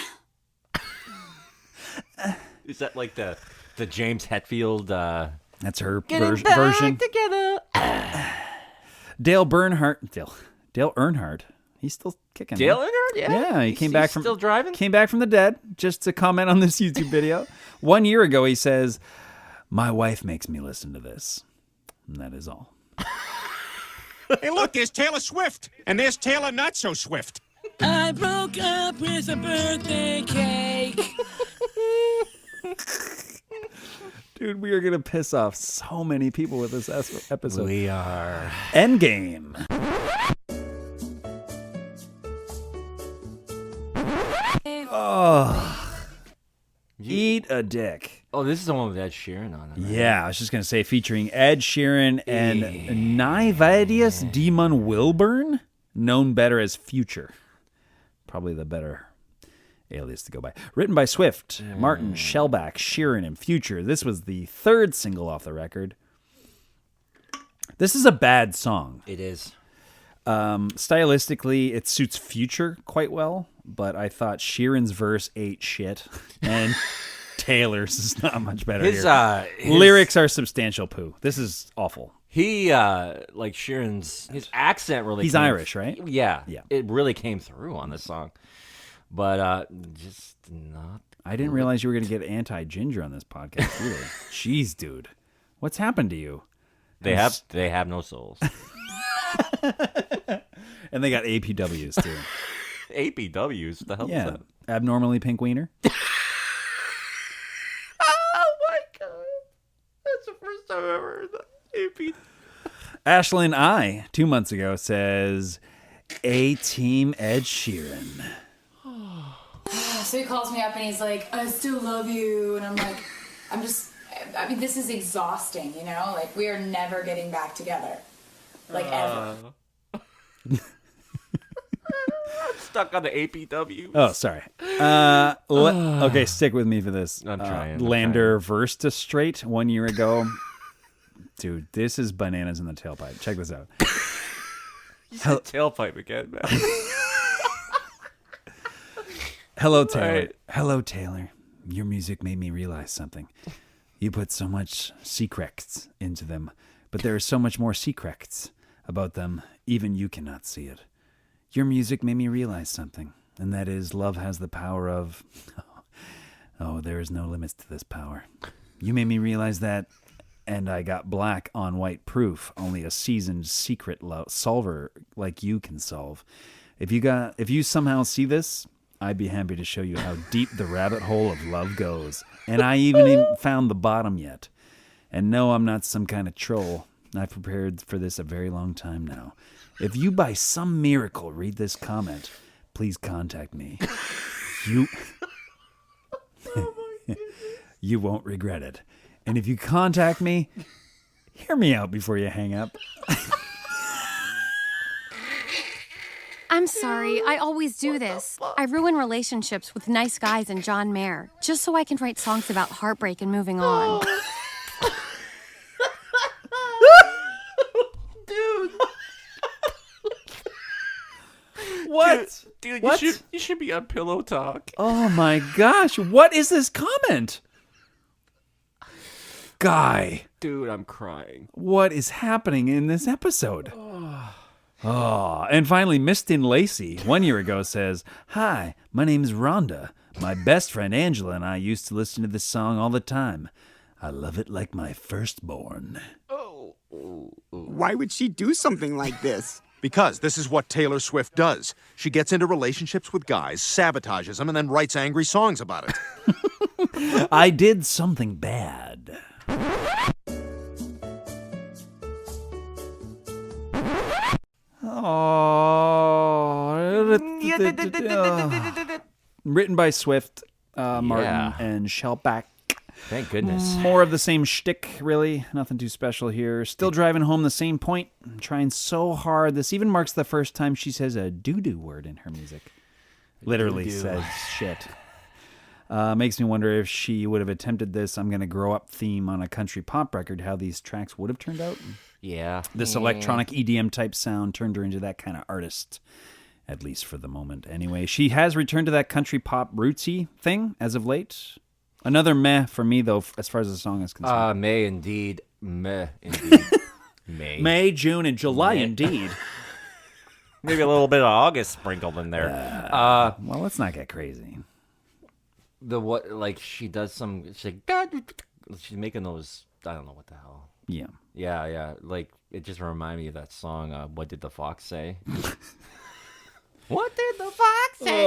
S2: Is that like the James Hetfield?
S3: That's her
S2: Getting back
S3: version.
S2: together.
S3: Dale Earnhardt. He's still kicking.
S2: Dale
S3: man.
S2: Earnhardt,
S3: Yeah, he came back from
S2: still driving.
S3: Came back from the dead just to comment on this YouTube video. 1 year ago, he says, "My wife makes me listen to this," and that is all.
S5: Hey, look, there's Taylor Swift, and there's Taylor Not So Swift.
S6: I broke up with a birthday cake.
S3: Dude, we are gonna piss off so many people with this episode.
S2: We are.
S3: Endgame. Oh, eat a dick.
S2: Oh, this is the one with Ed Sheeran on it. Right?
S3: Yeah, I was just gonna say featuring Ed Sheeran and Nivadius Demon Wilburn, known better as Future. Probably the better alias to go by. Written by Swift, Martin, Shellback, Sheeran, and Future. This was the third single off the record. This is a bad song.
S2: It is.
S3: Stylistically, it suits Future quite well, but I thought Sheeran's verse ate shit, and Taylor's is not much better.
S2: His
S3: lyrics are substantial poo. This is awful.
S2: He like Sheeran's his accent really.
S3: He's Irish, right?
S2: Yeah,
S3: Yeah.
S2: It really came through on this song, but just not.
S3: I didn't realize you were going to get anti-ginger on this podcast either. Jeez, dude, what's happened to you?
S2: They have no souls.
S3: And they got APWs too.
S2: APWs. What the hell is
S3: Yeah,
S2: that?
S3: abnormally pink wiener.
S2: Oh my god, that's the first time I've ever heard that. AP.
S3: Ashlyn I 2 months ago says, "A Team Ed Sheeran."
S7: So he calls me up and he's like, "I still love you," and I'm like, I mean, this is exhausting, you know? Like, we are never getting back together. Like, ever.
S2: I'm stuck on the APW.
S3: Oh, sorry. Okay, stick with me for this.
S2: I'm trying.
S3: Lander versed to straight 1 year ago. Dude, this is bananas in the tailpipe. Check this out.
S2: Tailpipe again, man.
S3: Hello, Taylor.
S2: Right.
S3: Hello, Taylor. Your music made me realize something. You put so much secrets into them, but there is so much more secrets about them, even you cannot see it. Your music made me realize something, and that is love has the power of... Oh, there is no limits to this power. You made me realize that, and I got black on white proof only a seasoned secret solver like you can solve. If you somehow see this, I'd be happy to show you how deep the rabbit hole of love goes. And I even found the bottom yet. And no, I'm not some kind of troll. I've prepared for this a very long time now. If you by some miracle read this comment, please contact me. You won't regret it. And if you contact me, hear me out before you hang up.
S8: I'm sorry, I always do this. I ruin relationships with nice guys and John Mayer, just so I can write songs about heartbreak and moving on.
S2: Dude.
S3: What?
S2: Dude,
S3: What?
S2: you should be on Pillow Talk.
S3: Oh my gosh, what is this comment? Guy,
S2: Dude, I'm crying.
S3: what is happening in this episode? Oh, and finally, Mistin Lacey, 1 year ago, says, "Hi, my name's Rhonda. My best friend Angela and I used to listen to this song all the time. I love it like my firstborn."
S5: Why would she do something like this? Because this is what Taylor Swift does. She gets into relationships with guys, sabotages them, and then writes angry songs about it.
S3: I did something bad. Oh. Written by Swift, Martin,
S2: Yeah.
S3: and Shellback.
S2: Thank goodness.
S3: More of the same shtick, really. Nothing too special here. Still driving home the same point. I'm trying so hard. This even marks the first time she says a doo-doo word in her music. Literally
S2: Doo-doo.
S3: says shit. Makes me wonder if she would have attempted this I'm Gonna Grow Up theme on a country pop record, how these tracks would have turned out.
S2: Yeah.
S3: This electronic EDM type sound turned her into that kind of artist, at least for the moment. Anyway, she has returned to that country pop rootsy thing as of late. Another meh for me, though, as far as the song is concerned.
S2: May indeed. Meh indeed.
S3: May, June, and July, indeed.
S2: Maybe a little bit of August sprinkled in there.
S3: Well, let's not get crazy.
S2: She does some. She's making those. I don't know what the hell.
S3: Yeah.
S2: Yeah. Like it just reminded me of that song. What did the fox say? What did the fox say?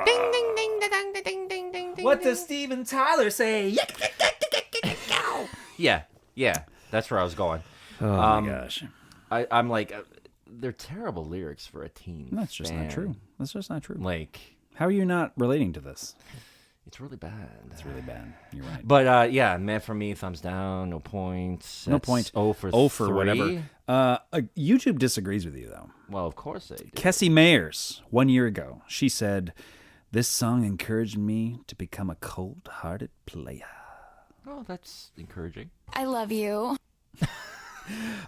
S2: Ding ding ding ding ding ding ding ding.
S3: What does Steven Tyler say?
S2: Yeah. That's where I was going.
S3: Oh my gosh.
S2: I'm like, they're terrible lyrics for a teen.
S3: That's just not true. That's just not true.
S2: Like,
S3: how are you not relating to this?
S2: it's really bad.
S3: It's really bad. You're right.
S2: But yeah, man, for me, thumbs down, no points.
S3: No point.
S2: Oh for
S3: 3. Whatever. YouTube disagrees with you, though.
S2: Well, of course they do.
S3: Kessie Mayers, 1 year ago, she said, "This song encouraged me to become a cold-hearted player."
S2: Oh, that's encouraging.
S8: I love you.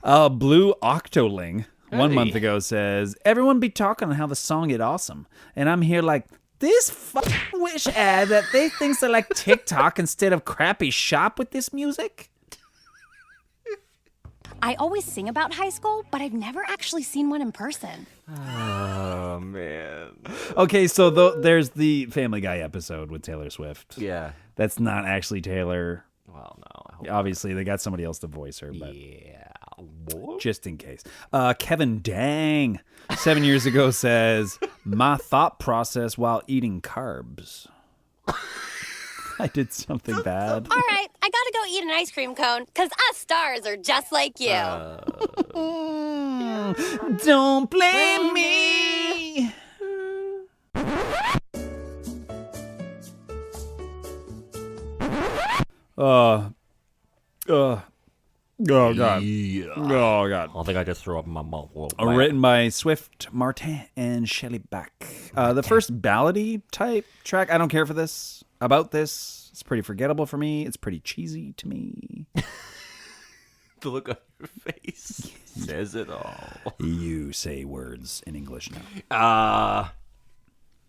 S3: Blue Octoling, 1
S2: Hey.
S3: month ago, says, "Everyone be talking on how the song is awesome, and I'm here like, this wish ad that they thinks they like TikTok instead of crappy shop with this music."
S8: I always sing about high school, but I've never actually seen one in person.
S2: Oh man.
S3: Okay, so there's the Family Guy episode with Taylor Swift.
S2: Yeah.
S3: That's not actually Taylor.
S2: Well, no. I hope
S3: Obviously, they got somebody else to voice her, but
S2: Yeah.
S3: just in case. Kevin Dang, 7 years ago, says, "My thought process while eating carbs." I did something bad.
S8: All right, I gotta go eat an ice cream cone, because us stars are just like you.
S3: Don't blame me. Oh God. Oh God.
S2: I think I just threw up in my mouth.
S3: Written by Swift, Martin, and Shelley Back. The first ballady type track. I don't care for this. About this, it's pretty forgettable for me. It's pretty cheesy to me.
S2: The look on your face says it all.
S3: You say words in English now.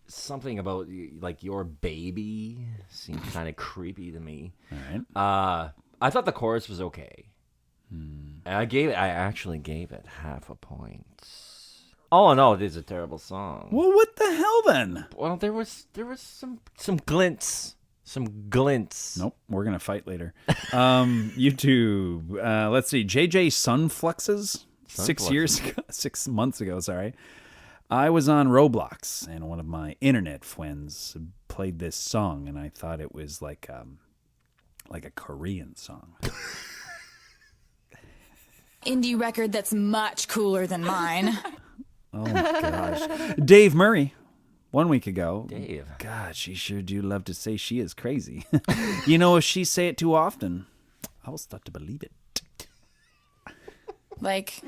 S2: Something about like your baby seemed kind of creepy to me.
S3: All right.
S2: I thought the chorus was okay. I actually gave it half a point. All in all, it is a terrible song.
S3: Well, what the hell then?
S2: Well, there was some glints. Some glints.
S3: Nope, we're gonna fight later. YouTube. Let's see. JJ Sunfluxes. 6 months ago. Sorry. I was on Roblox, and one of my internet friends played this song, and I thought it was like a Korean song.
S7: Indie record that's much cooler than mine.
S3: Oh my gosh. Dave Murray, 1 week ago.
S2: Dave.
S3: God, she sure do love to say she is crazy. You know, if she say it too often, I will start to believe it.
S7: Like,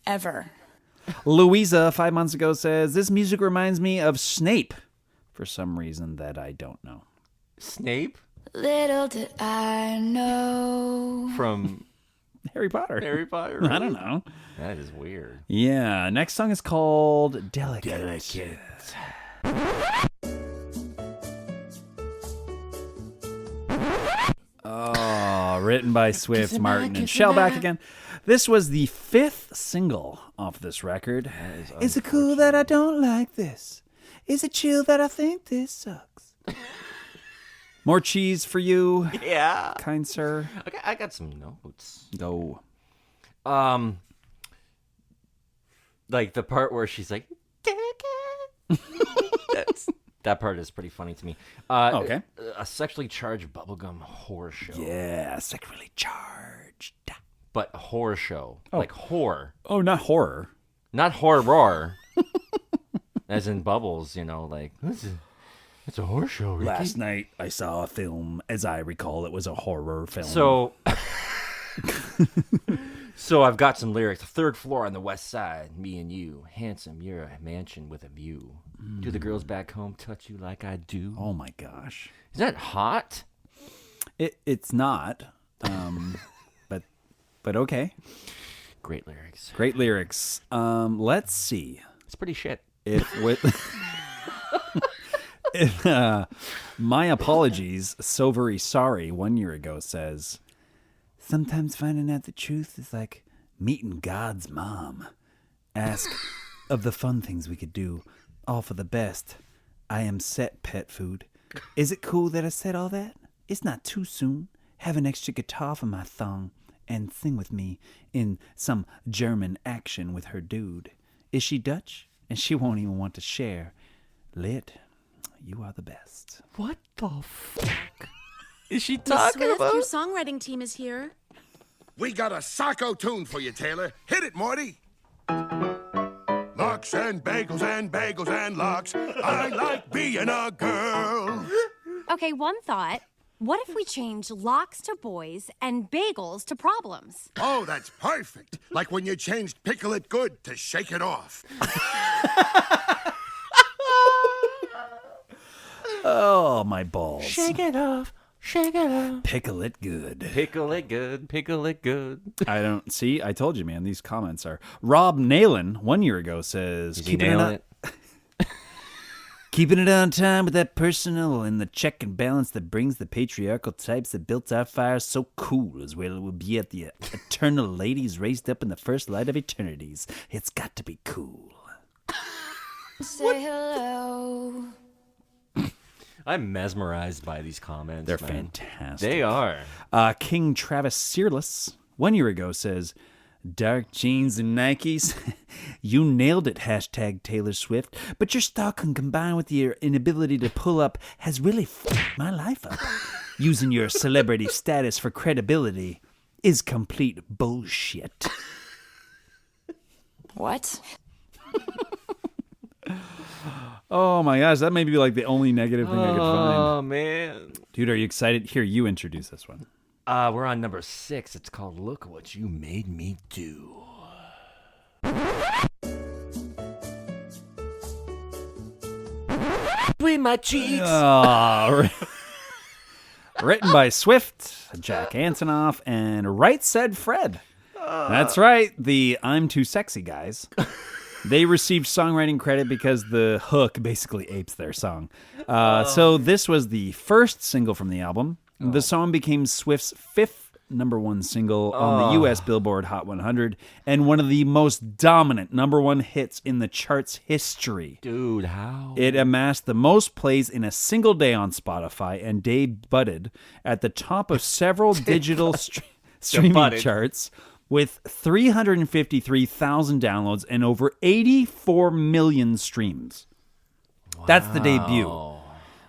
S7: ever.
S3: Louisa, 5 months ago, says, "This music reminds me of Snape for some reason that I don't know."
S2: Snape?
S7: Little did I know.
S2: From
S3: Harry Potter.
S2: Harry Potter?
S3: I don't know.
S2: That is weird.
S3: Yeah, next song is called Delicate. Oh, written by Swift, Martin, and Shellback again. This was the 5th single off this record. Is it cool that I don't like this? Is it chill that I think this sucks? More cheese for you,
S2: Yeah.
S3: kind sir.
S2: Okay, I got some notes.
S3: Go.
S2: Like the part where she's like, that part is pretty funny to me.
S3: Okay.
S2: A sexually charged bubblegum horror show.
S3: Yeah, sexually charged.
S2: But horror show. Like horror.
S3: Oh, not horror.
S2: Not horror. As in bubbles, you know, like, it's a horror show, Ricky.
S3: Last night I saw a film. As I recall, it was a horror film.
S2: So I've got some lyrics. 3rd floor on the west side, me and you. Handsome, you're a mansion with a view. Do the girls back home touch you like I do?
S3: Oh my gosh.
S2: Is that hot?
S3: It's not. But okay.
S2: Great lyrics.
S3: Great lyrics. Let's see.
S2: It's pretty shit.
S3: If with My apologies, so very sorry, 1 year ago says, sometimes finding out the truth is like meeting God's mom. Ask of the fun things we could do, all for the best. I am set, pet food. Is it cool that I said all that? It's not too soon. Have an extra guitar for my thong and sing with me in some German action with her dude. Is she Dutch? And she won't even want to share. Lit, you are the best.
S2: What the fuck is she
S9: Miss
S2: talking
S9: Swift,
S2: about?
S9: your songwriting team is here.
S10: We got a socko tune for you, Taylor. Hit it, Morty. Lox and bagels and lox. I like being a girl.
S8: Okay, one thought. What if we change locks to boys and bagels to problems?
S10: Oh, that's perfect. Like when you changed Pickle It Good to Shake It Off.
S3: Oh, my balls.
S2: Shake it off. Shake it off.
S3: Pickle it good.
S2: Pickle it good. Pickle it good.
S3: I don't see. I told you, man. These comments are. Rob Nailen 1 year ago says,
S2: Is he nailing it?
S3: Keeping it on time with that personal and the check and balance that brings the patriarchal types that built our fire so cool as well it will be at the eternal ladies raised up in the first light of eternities. It's got to be cool.
S7: Say hello.
S2: I'm mesmerized by these comments.
S3: They're
S2: man.
S3: fantastic.
S2: They are.
S3: King Travis Searless 1 year ago says, dark jeans and Nikes. You nailed it, hashtag Taylor Swift. But your stalking combined with your inability to pull up has really fucked my life up. Using your celebrity status for credibility is complete bullshit.
S7: What?
S3: Oh my gosh, that may be like the only negative thing I could find.
S2: Oh, man.
S3: Dude, are you excited? Here, you introduce this one.
S2: We're on number 6. It's called Look What You Made Me Do. With my cheeks.
S3: Written by Swift, Jack Antonoff, and Right Said Fred. That's right, the I'm Too Sexy guys. They received songwriting credit because the hook basically apes their song. So this was the first single from the album. The song became Swift's 5th #1 single on the U.S. Billboard Hot 100 and one of the most dominant #1 hits in the chart's history.
S2: Dude, how?
S3: It amassed the most plays in a single day on Spotify and debuted at the top of several digital streaming charts with 353,000 downloads and over 84 million streams. Wow. That's the debut.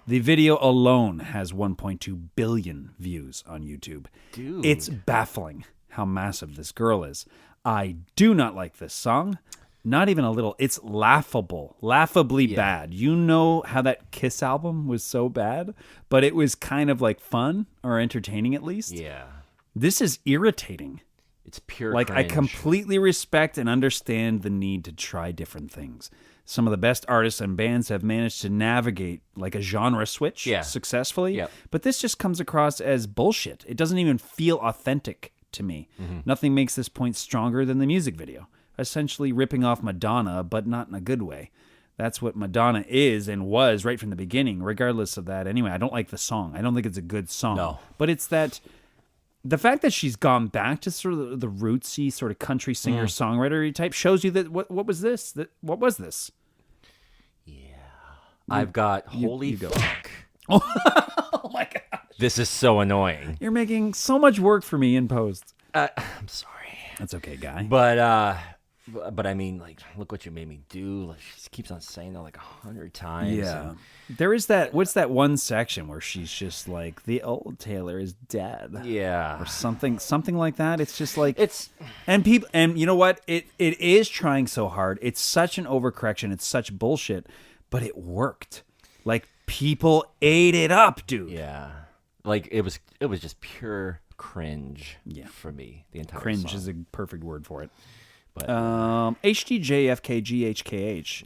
S3: The video alone has 1.2 billion views on YouTube.
S2: Dude.
S3: It's baffling how massive this girl is. I do not like this song. Not even a little. It's laughable. Laughably bad. You know how that Kiss album was so bad, but it was kind of like fun or entertaining at least?
S2: Yeah.
S3: This is irritating.
S2: It's pure
S3: Like,
S2: cringe.
S3: I completely respect and understand the need to try different things. Some of the best artists and bands have managed to navigate like a genre switch successfully.
S2: Yep.
S3: But this just comes across as bullshit. It doesn't even feel authentic to me. Nothing makes this point stronger than the music video. Essentially ripping off Madonna, but not in a good way. That's what Madonna is and was right from the beginning, regardless of that. Anyway, I don't like the song. I don't think it's a good song.
S2: No.
S3: But it's that... The fact that she's gone back to sort of the rootsy sort of country singer-songwriter type shows you that what was this? What was this?
S2: Yeah. I've got holy
S3: you go.
S2: fuck.
S3: Oh my god.
S2: This is so annoying.
S3: You're making so much work for me in post.
S2: I'm sorry.
S3: That's okay, guy.
S2: But I mean, like, look what you made me do. Like, she keeps on saying that like 100 times.
S3: Yeah. There is that, what's that one section where she's just like, the old Taylor is dead.
S2: Yeah.
S3: Or something like that. It's just like,
S2: It's...
S3: and people, and you know what? It is trying so hard. It's such an overcorrection. It's such bullshit, but it worked. Like, people ate it up, dude.
S2: Yeah. Like, it was just pure cringe for me, the entire
S3: Cringe
S2: song.
S3: is a perfect word for it.
S2: But,
S3: HDJFKGHKH.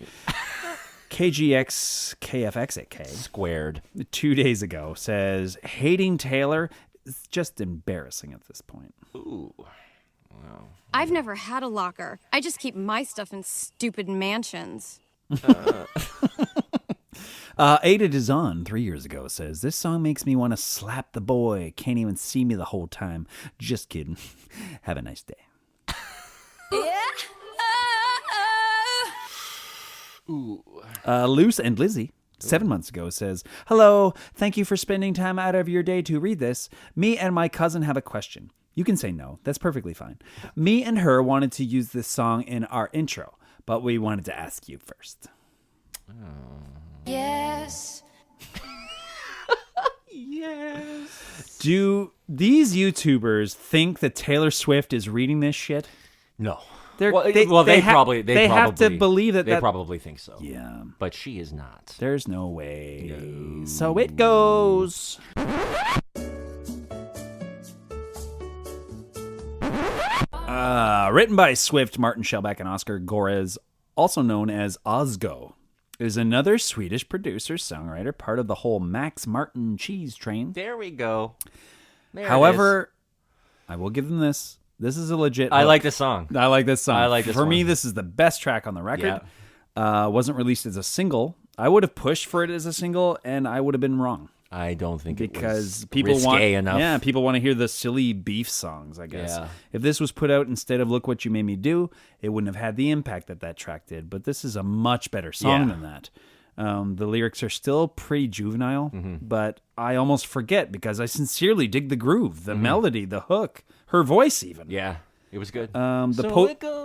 S3: KGXKFXK
S2: squared
S3: 2 days ago says, hating Taylor is just embarrassing at this point.
S2: Ooh. Wow.
S8: I've never had a locker. I just keep my stuff in stupid mansions.
S3: Ada Dizon 3 years ago says, this song makes me want to slap the boy. Can't even see me the whole time. Just kidding. Have a nice day. Luce and Lizzie 7 months ago says, hello, thank you for spending time out of your day to read this. Me and my cousin have a question. You can say no. That's perfectly fine. Me and her wanted to use this song in our intro, but we wanted to ask you first.
S11: Yes.
S2: Yes.
S3: Do these YouTubers think that Taylor Swift is reading this shit?
S2: No.
S3: They
S2: probably
S3: have to believe that.
S2: They probably think so.
S3: Yeah.
S2: But she is not.
S3: There's no way. No. So it goes. Written by Swift, Martin Shellback, and Oscar Gores, also known as Ozgo, is another Swedish producer, songwriter, part of the whole Max Martin cheese train.
S2: There we go.
S3: However, I will give them this. This is a legit.
S2: I like this song.
S3: I like this song.
S2: For
S3: me, this is the best track on the record. Yeah. Wasn't released as a single. I would have pushed for it as a single, and I would have been wrong.
S2: I don't think
S3: because
S2: it was
S3: people
S2: risque enough.
S3: Yeah, people want to hear the silly beef songs, I guess.
S2: Yeah.
S3: If this was put out instead of Look What You Made Me Do, it wouldn't have had the impact that track did. But this is a much better song than that. The lyrics are still pretty juvenile, but I almost forget because I sincerely dig the groove, the melody, the hook, her voice even.
S2: Yeah, it was good.
S3: It goes.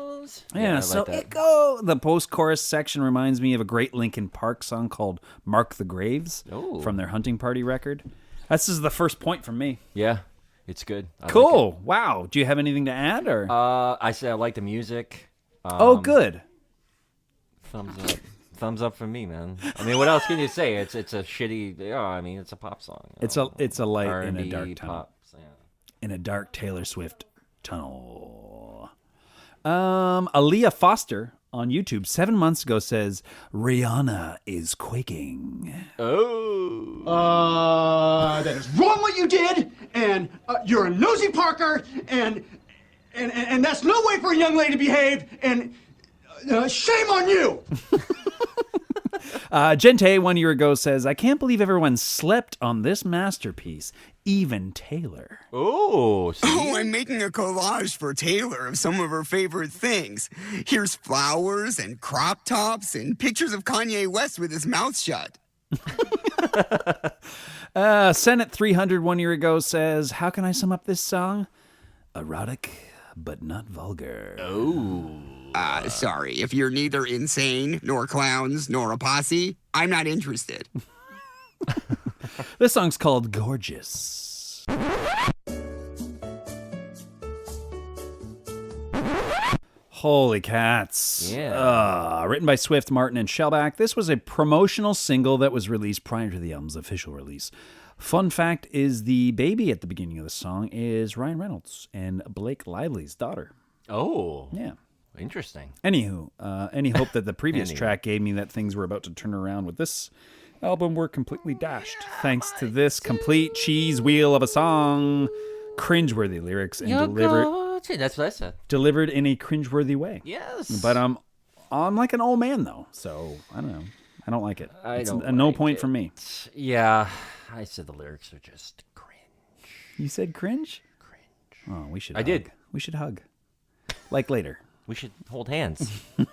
S3: Yeah, so it goes. The post-chorus section reminds me of a great Linkin Park song called Mark the Graves from their Hunting Party record. This is the first point from me.
S2: Yeah, it's good.
S3: Cool. Like it. Wow. Do you have anything to add? Or
S2: I say I like the music.
S3: Good.
S2: Thumbs up. Thumbs up from me, man. I mean, what else can you say? It's a shitty. I mean, it's a pop song.
S3: It's a light
S2: R&B,
S3: in a dark tunnel.
S2: Pop, yeah.
S3: In a dark Taylor Swift tunnel. Aaliyah Foster on YouTube 7 months ago says Rihanna is quaking.
S12: That is wrong what you did, and you're a nosy Parker, and that's no way for a young lady to behave, and shame on you.
S3: Gente 1 year ago says, I can't believe everyone slept on this masterpiece, even Taylor.
S13: Oh, I'm making a collage for Taylor of some of her favorite things. Here's flowers and crop tops and pictures of Kanye West with his mouth shut.
S3: Senate 300 1 year ago says, how can I sum up this song? Erotic, but not vulgar.
S13: Sorry, if you're neither insane, nor clowns, nor a posse, I'm not interested.
S3: This song's called Gorgeous. Holy cats.
S2: Yeah.
S3: Written by Swift, Martin, and Shellback. This was a promotional single that was released prior to the album's official release. Fun fact is the baby at the beginning of the song is Ryan Reynolds and Blake Lively's daughter.
S2: Oh.
S3: Yeah.
S2: Interesting.
S3: Anywho, any hope that the previous track gave me that things were about to turn around with this album were completely dashed. Thanks to this complete cheese wheel of a song, cringeworthy lyrics, and
S2: that's what I said.
S3: Delivered in a cringeworthy way.
S2: Yes.
S3: But I'm like an old man though, so I don't know. I don't like it. It's a no point from me.
S2: Yeah, I said the lyrics are just cringe.
S3: You said cringe?
S2: Cringe.
S3: Oh, we should.
S2: I did.
S3: We should hug. Like later.
S2: We should hold hands.
S3: Beat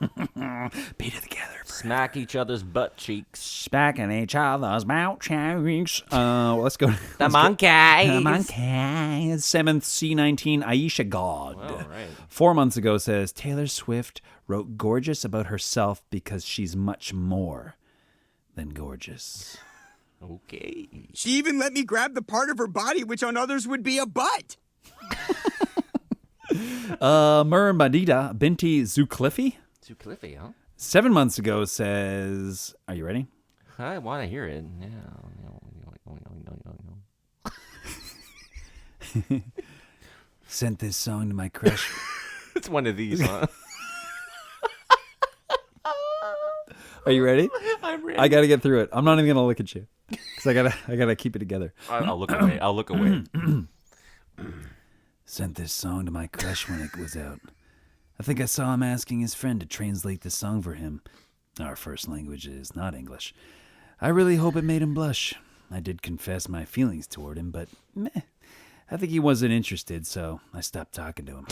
S3: it together.
S2: Smack each other's butt cheeks.
S3: Smacking each other's mouth cheeks. Let's go.
S2: The monkeys.
S3: The monkeys. 7th C19 Aisha God.
S2: Oh, right.
S3: 4 months ago says Taylor Swift wrote gorgeous about herself because she's much more than gorgeous.
S2: Okay.
S13: She even let me grab the part of her body which on others would be a butt.
S3: Murmadita Binti Zucliffe.
S2: Zucliffe, huh?
S3: 7 months ago says, are you ready?
S2: I want to hear it. Yeah.
S3: Sent this song to my crush.
S2: It's one of these, huh?
S3: Are you ready?
S2: I'm ready.
S3: I got to get through it. I'm not even going to look at you because I gotta keep it together.
S2: I'll look away. I'll look away.
S3: Sent this song to my crush when it was out. I think I saw him asking his friend to translate the song for him. Our first language is not English. I really hope it made him blush. I did confess my feelings toward him, but meh. I think he wasn't interested, so I stopped talking to him.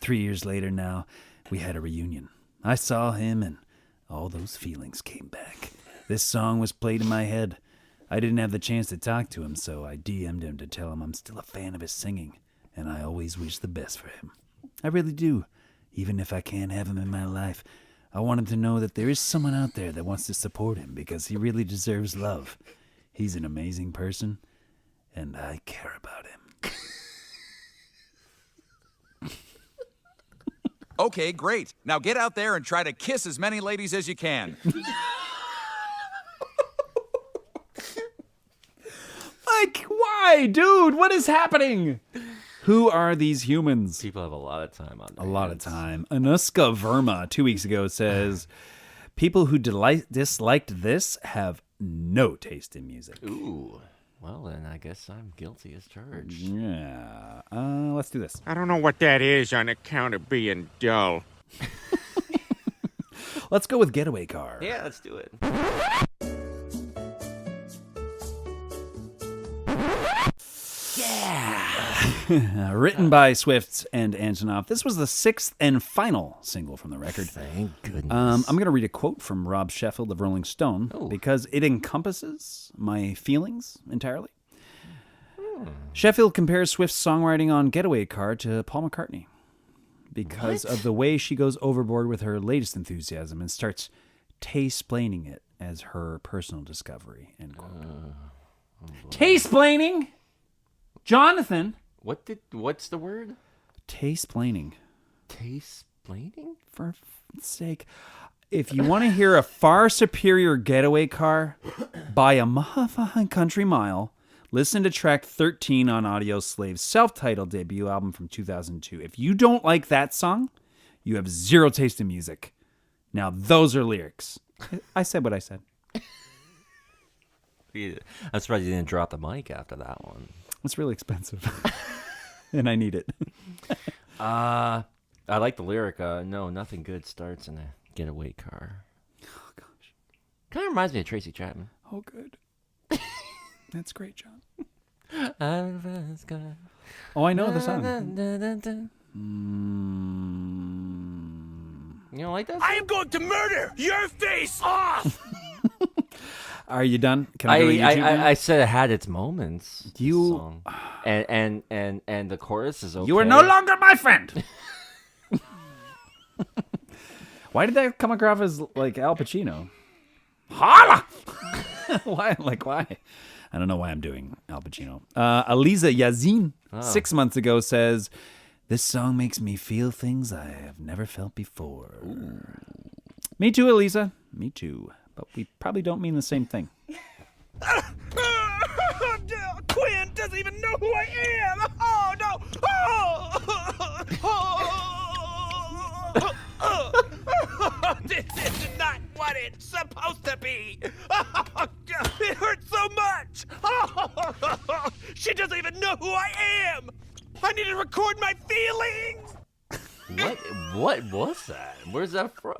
S3: 3 years later now, we had a reunion. I saw him, and all those feelings came back. This song was played in my head. I didn't have the chance to talk to him, so I DM'd him to tell him I'm still a fan of his singing, and I always wish the best for him. I really do. Even if I can't have him in my life, I want him to know that there is someone out there that wants to support him because he really deserves love. He's an amazing person, and I care about him.
S11: Okay, great. Now get out there and try to kiss as many ladies as you can.
S3: Like, why? Dude, what is happening? Who are these humans?
S2: People have a lot of time on their
S3: A lot of time. Anuska Verma 2 weeks ago says, people who disliked this have no taste in music.
S2: Ooh. Well, then I guess I'm guilty as charged.
S3: Yeah. Let's do this.
S14: I don't know what that is on account of being dull.
S3: Let's go with Getaway Car.
S2: Yeah, let's do it.
S3: Yeah. Written by Swift and Antonoff. This was the 6th and final single from the record.
S2: Thank goodness.
S3: I'm going to read a quote from Rob Sheffield of Rolling Stone because it encompasses my feelings entirely. Sheffield compares Swift's songwriting on Getaway Car to Paul McCartney because of the way she goes overboard with her latest enthusiasm and starts taste-splaining it as her personal discovery. End quote. Taste-splaining? Jonathan.
S2: What's the word?
S3: Taste-splaining.
S2: Taste-splaining?
S3: For sake. If you want to hear a far superior Getaway Car by a motherfucking country mile, listen to track 13 on Audio Slave's self-titled debut album from 2002. If you don't like that song, you have zero taste in music. Now, those are lyrics. I said what I said.
S2: I'm surprised you didn't drop the mic after that one.
S3: It's really expensive. And I need it.
S2: I like the lyric, no, nothing good starts in a getaway car.
S3: Oh, gosh.
S2: Kind of reminds me of Tracy Chapman.
S3: Oh, good. That's great, John. Oh, I know the song.
S2: You don't like that song?
S10: I am going to murder your face off!
S3: Are you done? Can I go to YouTube now?
S2: I said it had its moments. You and the chorus is okay.
S3: You are no longer my friend. Why did that come across as like Al Pacino? Holla! Why? Like why? I don't know why I'm doing Al Pacino. Aliza Yazin 6 months ago says, "This song makes me feel things I have never felt before." Ooh. Me too, Aliza. Me too. But we probably don't mean the same thing.
S10: Quinn doesn't even know who I am! Oh, no! This is not what it's supposed to be! It hurts so much! She doesn't even know who I am! I need to record my feelings!
S2: What was that? Where's that from?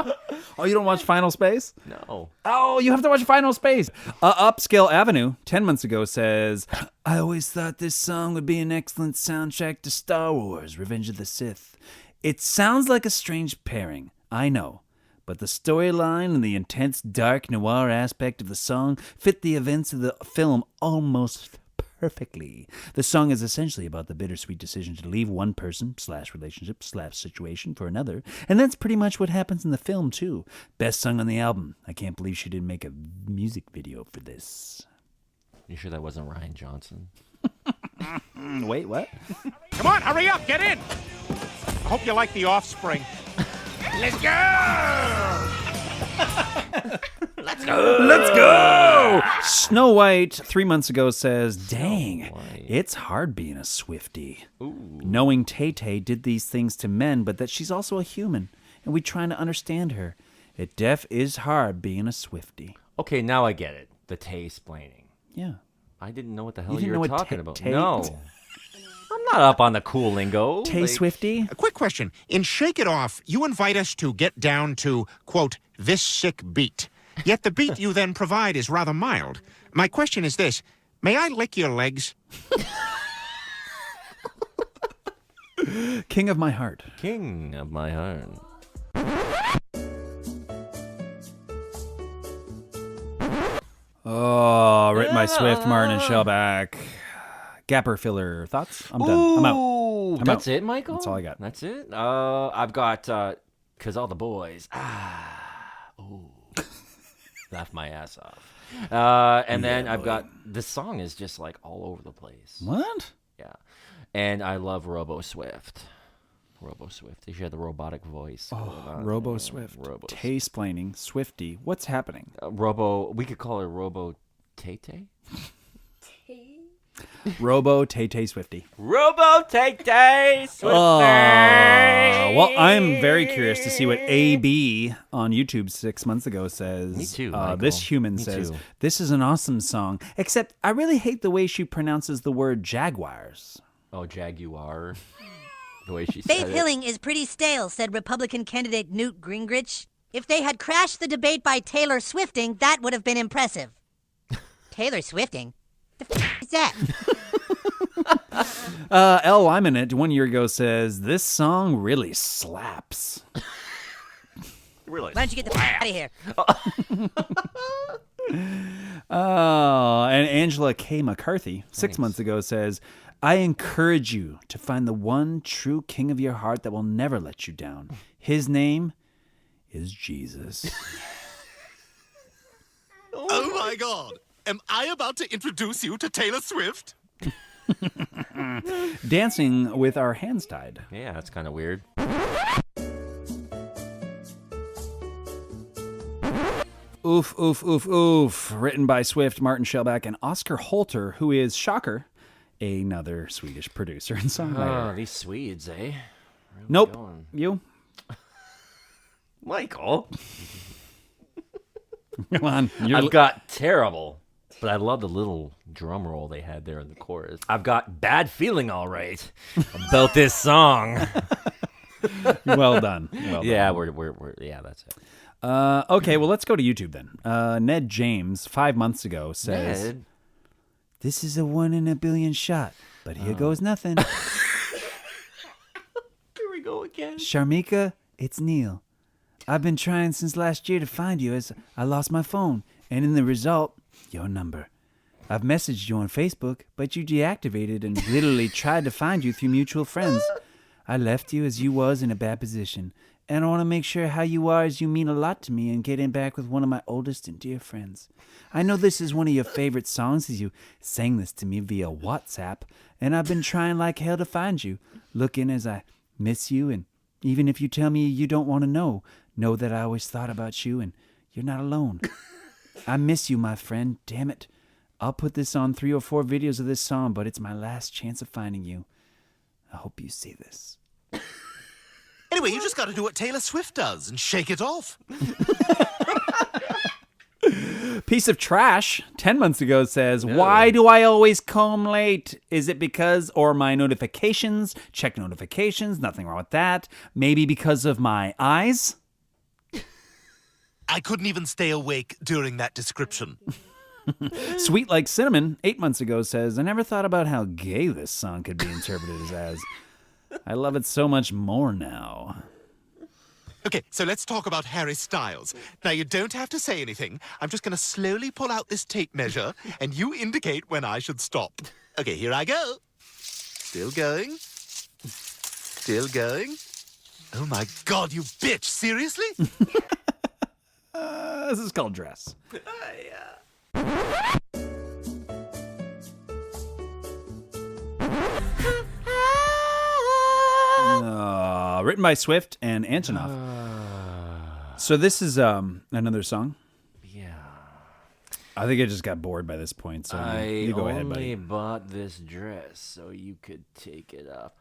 S3: Oh, you don't watch Final Space?
S2: No.
S3: Oh, you have to watch Final Space. Upscale Avenue 10 months ago says, "I always thought this song would be an excellent soundtrack to Star Wars, Revenge of the Sith. It sounds like a strange pairing, I know, but the storyline and the intense dark noir aspect of the song fit the events of the film almost perfectly. The song is essentially about the bittersweet decision to leave one person / relationship / situation for another, and that's pretty much what happens in the film too. Best song on the album. I can't believe she didn't make a music video for this."
S2: You sure that wasn't Ryan Johnson?
S3: Wait, what?
S14: Come on, hurry up, get in! I hope you like The Offspring. Let's go!
S3: Let's go! Snow White 3 months ago says, "Dang, it's hard being a Swiftie. Knowing Tay-Tay did these things to men, but that she's also a human, and we trying to understand her. It def is hard being a Swiftie."
S2: Okay, now I get it. The Tay-splaining.
S3: Yeah.
S2: I didn't know what the hell
S3: didn't
S2: you
S3: know
S2: were
S3: what
S2: talking about.
S3: Tay-
S2: No. I'm not up on the cool lingo.
S3: Swiftie?
S5: A quick question. In Shake It Off, you invite us to get down to, quote, "this sick beat."
S14: Yet the beat you then provide is rather mild. My question is this. May I lick your legs?
S3: King of my heart.
S2: King of my heart.
S3: Oh, written by Swift, Martin, and Shellback. Gapper filler. Thoughts? I'm done. I'm out.
S2: That's it, Michael?
S3: That's all I got.
S2: That's it? I've got, because all the boys. Laugh my ass off. And then I've got, this song is just like all over the place.
S3: What?
S2: Yeah. And I love Robo Swift. Robo Swift. She had the robotic voice.
S3: Robo Swift. Taste-plaining. Swifty. What's happening?
S2: We could call her Robo Tay-Tay?
S3: Robo Tay-Tay Swifty.
S2: Robo Tay-Tay Swifty!
S3: Well, I'm very curious to see what AB on YouTube 6 months ago says.
S2: Me too, Michael.
S3: This human
S2: Me
S3: says,
S2: too.
S3: this is an awesome song, except I really hate the way she pronounces the word jaguars.
S2: Oh, Jaguar. The way she said
S15: Faith
S2: it.
S15: Hilling is pretty stale, said Republican candidate Newt Gingrich. If they had crashed the debate by Taylor Swifting, that would have been impressive. Taylor Swifting? The f*** is that?
S3: L. Lyman it 1 year ago says, this song really slaps.
S2: Really?
S15: Why don't you get the f*** out of here?
S3: And Angela K. McCarthy, 6 months ago, says, I encourage you to find the one true king of your heart that will never let you down. His name is Jesus.
S5: Oh my God! Am I about to introduce you to Taylor Swift?
S3: Dancing with our hands tied.
S2: Yeah, that's kind of weird.
S3: Oof, oof, oof, oof. Written by Swift, Martin Shellback, and Oscar Holter, who is, shocker, another Swedish producer and songwriter.
S2: Oh, these Swedes, eh?
S3: Nope. You?
S2: Michael.
S3: Come on.
S2: I've got terrible, but I love the little drum roll they had there in the chorus. I've got bad feeling, all right, about this song.
S3: Well done. Well done.
S2: Yeah, we're yeah, that's it.
S3: Okay, well, let's go to YouTube then. Ned James, 5 months ago, says,
S2: Ned?
S3: This is a 1 in a billion shot, but here goes nothing.
S2: Here we go again.
S3: Sharmika, it's Neil. I've been trying since last year to find you as I lost my phone, and in the result, your number. I've messaged you on Facebook, but you deactivated and literally tried to find you through mutual friends. I left you as you was in a bad position, and I want to make sure how you are as you mean a lot to me and getting back with one of my oldest and dear friends. I know this is one of your favorite songs as you sang this to me via WhatsApp, and I've been trying like hell to find you, looking as I miss you, and even if you tell me you don't want to know that I always thought about you and you're not alone. I miss you, my friend, damn it. I'll put this on 3 or 4 videos of this song, but it's my last chance of finding you. I hope you see this.
S5: Anyway, you just got to do what Taylor Swift does and shake it off.
S3: Piece of Trash, 10 months ago, says, Why do I always come late? Is it because, or my notifications? Check notifications, nothing wrong with that. Maybe because of my eyes?
S5: I couldn't even stay awake during that description.
S3: Sweet Like Cinnamon, 8 months ago, says, I never thought about how gay this song could be interpreted as. I love it so much more now.
S5: Okay, so let's talk about Harry Styles. Now, you don't have to say anything. I'm just going to slowly pull out this tape measure, and you indicate when I should stop. Okay, here I go. Still going. Still going. Oh, my God, you bitch. Seriously?
S3: This is called Dress. Written by Swift and Antonov. So this is another song.
S2: Yeah.
S3: I think I just got bored by this point, so you go ahead, buddy.
S2: I only bought this dress so you could take it up.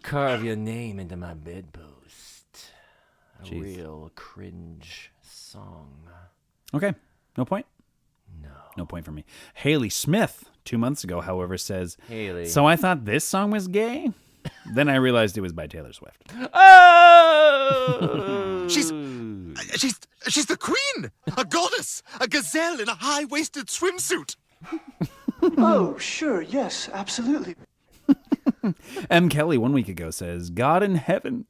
S2: Carve your name into my bedpost. A real cringe song.
S3: Okay, no point? No point for me. Haley Smith, 2 months ago, however, says,
S2: Haley.
S3: So I thought this song was gay? Then I realized it was by Taylor Swift.
S2: Oh!
S5: She's the queen! A goddess! A gazelle in a high-waisted swimsuit!
S12: Oh, sure, yes, absolutely.
S3: M. Kelly 1 week ago says, God in heaven,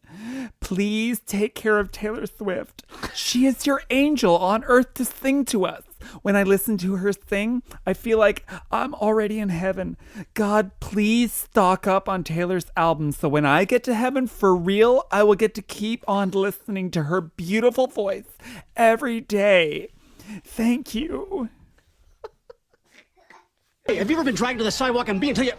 S3: please take care of Taylor Swift. She is your angel on earth to sing to us. When I listen to her sing, I feel like I'm already in heaven. God, please stock up on Taylor's album so when I get to heaven for real, I will get to keep on listening to her beautiful voice every day. Thank you.
S12: Hey, have you ever been dragged to the sidewalk and beat until you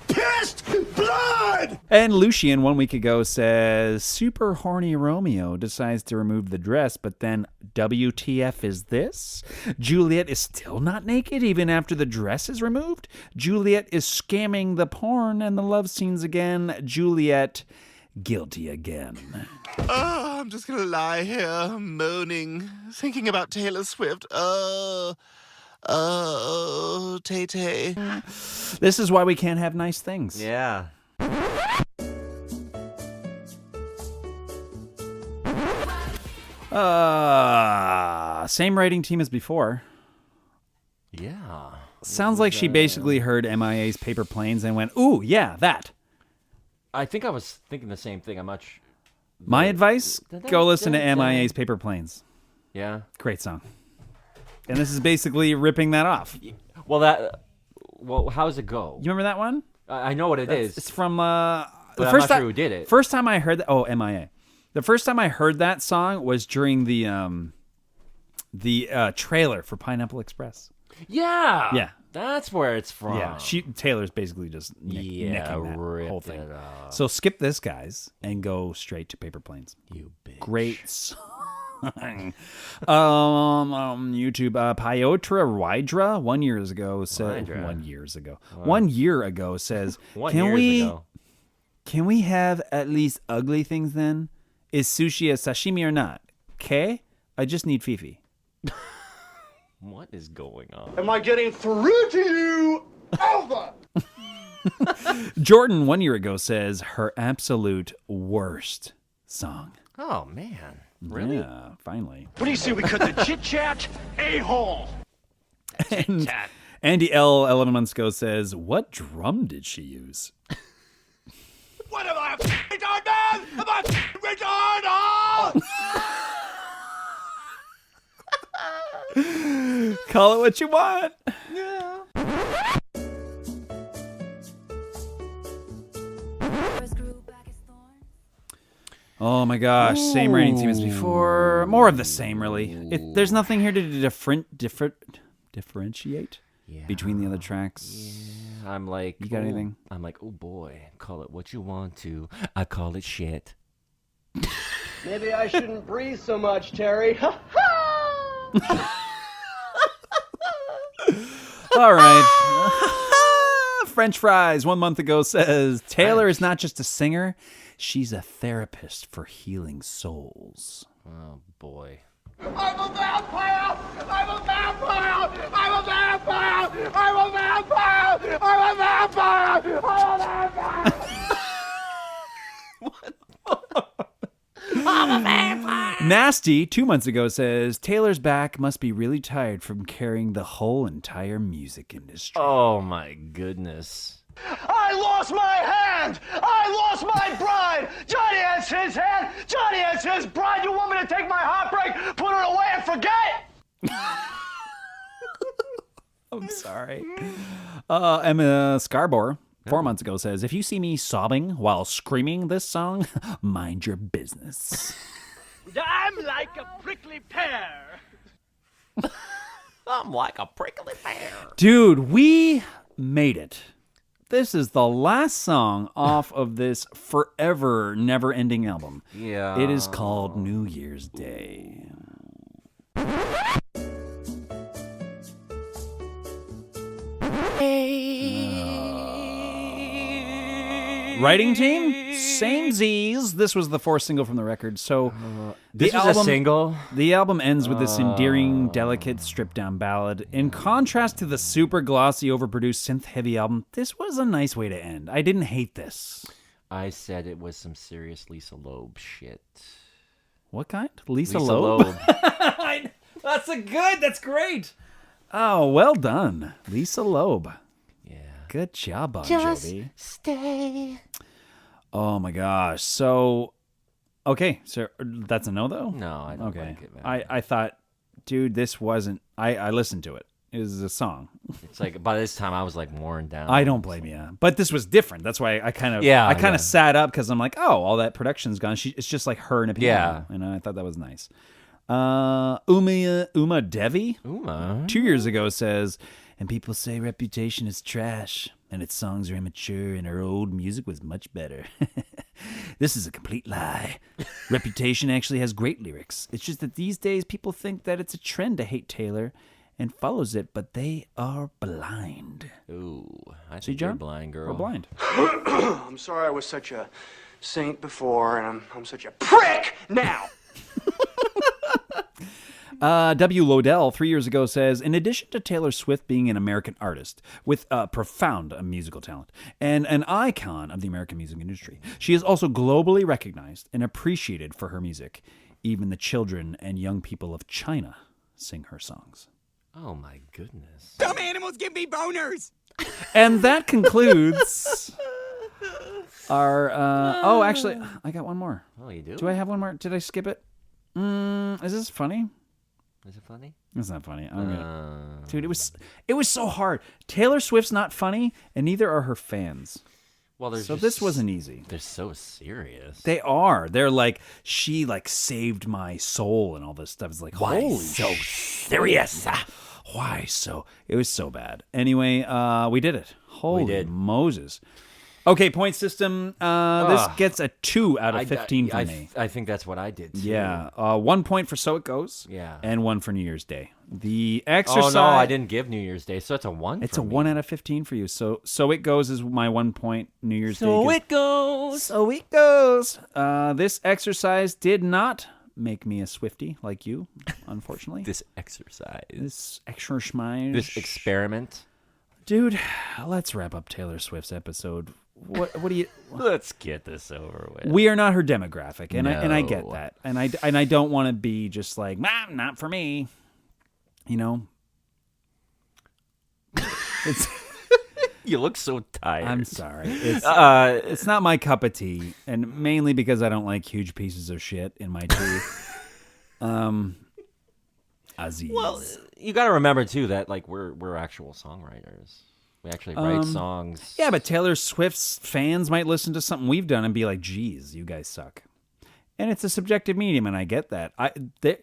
S12: pissed blood?
S3: And Lucian 1 week ago says, super horny Romeo decides to remove the dress, but then WTF is this? Juliet is still not naked even after the dress is removed? Juliet is scamming the porn and the love scenes again. Juliet, guilty again.
S5: Oh, I'm just gonna lie here, moaning, thinking about Taylor Swift. Oh, Tay-Tay.
S3: This is why we can't have nice things.
S2: Yeah.
S3: Same writing team as before.
S2: Yeah.
S3: Sounds like she basically heard MIA's Paper Planes and went, ooh, yeah, that.
S2: I think I was thinking the same thing. I'm not sure.
S3: My advice, go listen to MIA's Paper Planes.
S2: Yeah.
S3: Great song. And this is basically ripping that off.
S2: Well, how does it go?
S3: You remember that one?
S2: I know what it is.
S3: It's from
S2: but
S3: the
S2: I'm
S3: first
S2: not
S3: time
S2: sure who did it.
S3: First time I heard that. Oh, MIA. The first time I heard that song was during the trailer for Pineapple Express.
S2: Yeah.
S3: Yeah.
S2: That's where it's from.
S3: Yeah. Taylor's basically just nicking that whole thing.
S2: it up.
S3: So skip this, guys, and go straight to Paper Planes.
S2: You bitch.
S3: Great song. YouTube, Pyotra Wydra 1 year ago said 1 year ago. 1 year ago says, can we have at least ugly things then? Is sushi a sashimi or not? Okay? I just need Fifi.
S2: What is going on?
S12: Am I getting through to you? Over!
S3: Jordan 1 year ago says her absolute worst song.
S2: Oh, man. Really?
S3: Yeah, finally.
S12: What do you say we cut the chit-chat? A-hole!
S3: And Andy L. 11 months ago says, what drum did she use?
S10: What am I, a retard man? Am I a retard?
S3: Call it what you want.
S2: Yeah.
S3: Oh my gosh, same rating team as before. More of the same, really. There's nothing here to differentiate between the other tracks.
S2: Yeah, I'm like...
S3: You got anything?
S2: I'm like, oh boy, call it what you want to. I call it shit.
S16: Maybe I shouldn't breathe so much, Terry.
S3: All right. French Fries 1 month ago says, Taylor is not just a singer, she's a therapist for healing souls.
S2: Oh, boy.
S10: I'm a vampire! I'm a vampire! I'm a vampire! I'm a vampire! I'm a vampire! I'm a vampire! I'm a vampire!
S3: Nasty 2 months ago says, Taylor's back must be really tired from carrying the whole entire music industry.
S2: Oh, my goodness.
S16: I lost my hand! I lost my bride! Johnny has his hand! Johnny has his bride! You want me to take my heartbreak, put it away, and forget it?
S3: I'm sorry. Emma Scarborough 4 months ago says, if you see me sobbing while screaming this song, mind your business.
S10: I'm like a prickly pear.
S2: I'm like a prickly pear.
S3: Dude, we made it. This is the last song off of this forever never-ending album.
S2: Yeah.
S3: It is called New Year's Day. Writing team, same Z's. This was the fourth single from the record. So
S2: this was a single?
S3: The album ends with this endearing, delicate, stripped-down ballad. In contrast to the super glossy, overproduced, synth-heavy album, this was a nice way to end. I didn't hate this.
S2: I said it was some serious Lisa Loeb shit.
S3: What kind? Lisa
S2: Lisa
S3: Loeb?
S2: Loeb.
S3: That's great. Oh, well done. Lisa Loeb.
S2: Yeah.
S3: Good job, Bon
S2: Just
S3: Jovi.
S2: stay.
S3: Oh my gosh. So, okay. So that's a no, though?
S2: No, I don't
S3: okay.
S2: like it, man.
S3: I thought, dude, this wasn't. I listened to it. It was a song.
S2: It's like by this time I was like worn down.
S3: I don't blame you. But this was different. That's why I kind of sat up because I'm like, oh, all that production's gone. It's just like her and a piano. And I thought that was nice. Uma Devi, 2 years ago says, and people say Reputation is trash and its songs are immature and her old music was much better. This is a complete lie. Reputation actually has great lyrics. It's just that these days people think that it's a trend to hate Taylor and follows it, but they are blind.
S2: Ooh, I
S3: See,
S2: think
S3: John?
S2: you're blind, girl.
S3: We're blind.
S12: I'm sorry I was such a saint before, and I'm such a prick now.
S3: W. Lodell, 3 years ago, says, in addition to Taylor Swift being an American artist with profound musical talent and an icon of the American music industry, she is also globally recognized and appreciated for her music. Even the children and young people of China sing her songs.
S2: Oh, my goodness.
S13: Dumb animals give me boners.
S3: And that concludes our... oh, actually, I got one more.
S2: Oh, you do?
S3: Do I have one more? Did I skip it? Is this funny?
S2: Is it funny?
S3: It's not funny. Dude, it was so hard. Taylor Swift's not funny, and neither are her fans.
S2: Well,
S3: this wasn't easy.
S2: They're so serious.
S3: They are. They're like, she like saved my soul and all this stuff. It's like,
S2: Why
S3: holy
S2: so
S3: serious? Why so? It was so bad. Anyway, we did it. Holy Moses. Okay, point system. This gets a 2 out of 15 for me.
S2: I think that's what I did, too.
S3: Yeah. 1 point for So It Goes.
S2: Yeah.
S3: And 1 for New Year's Day. The exercise...
S2: Oh, no, I didn't give New Year's Day, so it's a 1
S3: It's
S2: for
S3: a
S2: me.
S3: 1 out of 15 for you. So It Goes is my 1 point. New Year's Day.
S2: So it goes.
S3: So it goes. This exercise did not make me a Swiftie like you, unfortunately.
S2: This exercise.
S3: This exercise.
S2: This experiment.
S3: Dude, let's wrap up Taylor Swift's episode. What do you...
S2: Let's get this over with.
S3: We are not her demographic, and I get
S2: No.
S3: that. And I don't want to be just like, not for me. You know? It's...
S2: You look so tired.
S3: I'm sorry. It's not my cup of tea, and mainly because I don't like huge pieces of shit in my tea. Aziz.
S2: Well, you got to remember too that like we're actual songwriters. We actually write songs.
S3: Yeah, but Taylor Swift's fans might listen to something we've done and be like, "Geez, you guys suck." And it's a subjective medium, and I get that.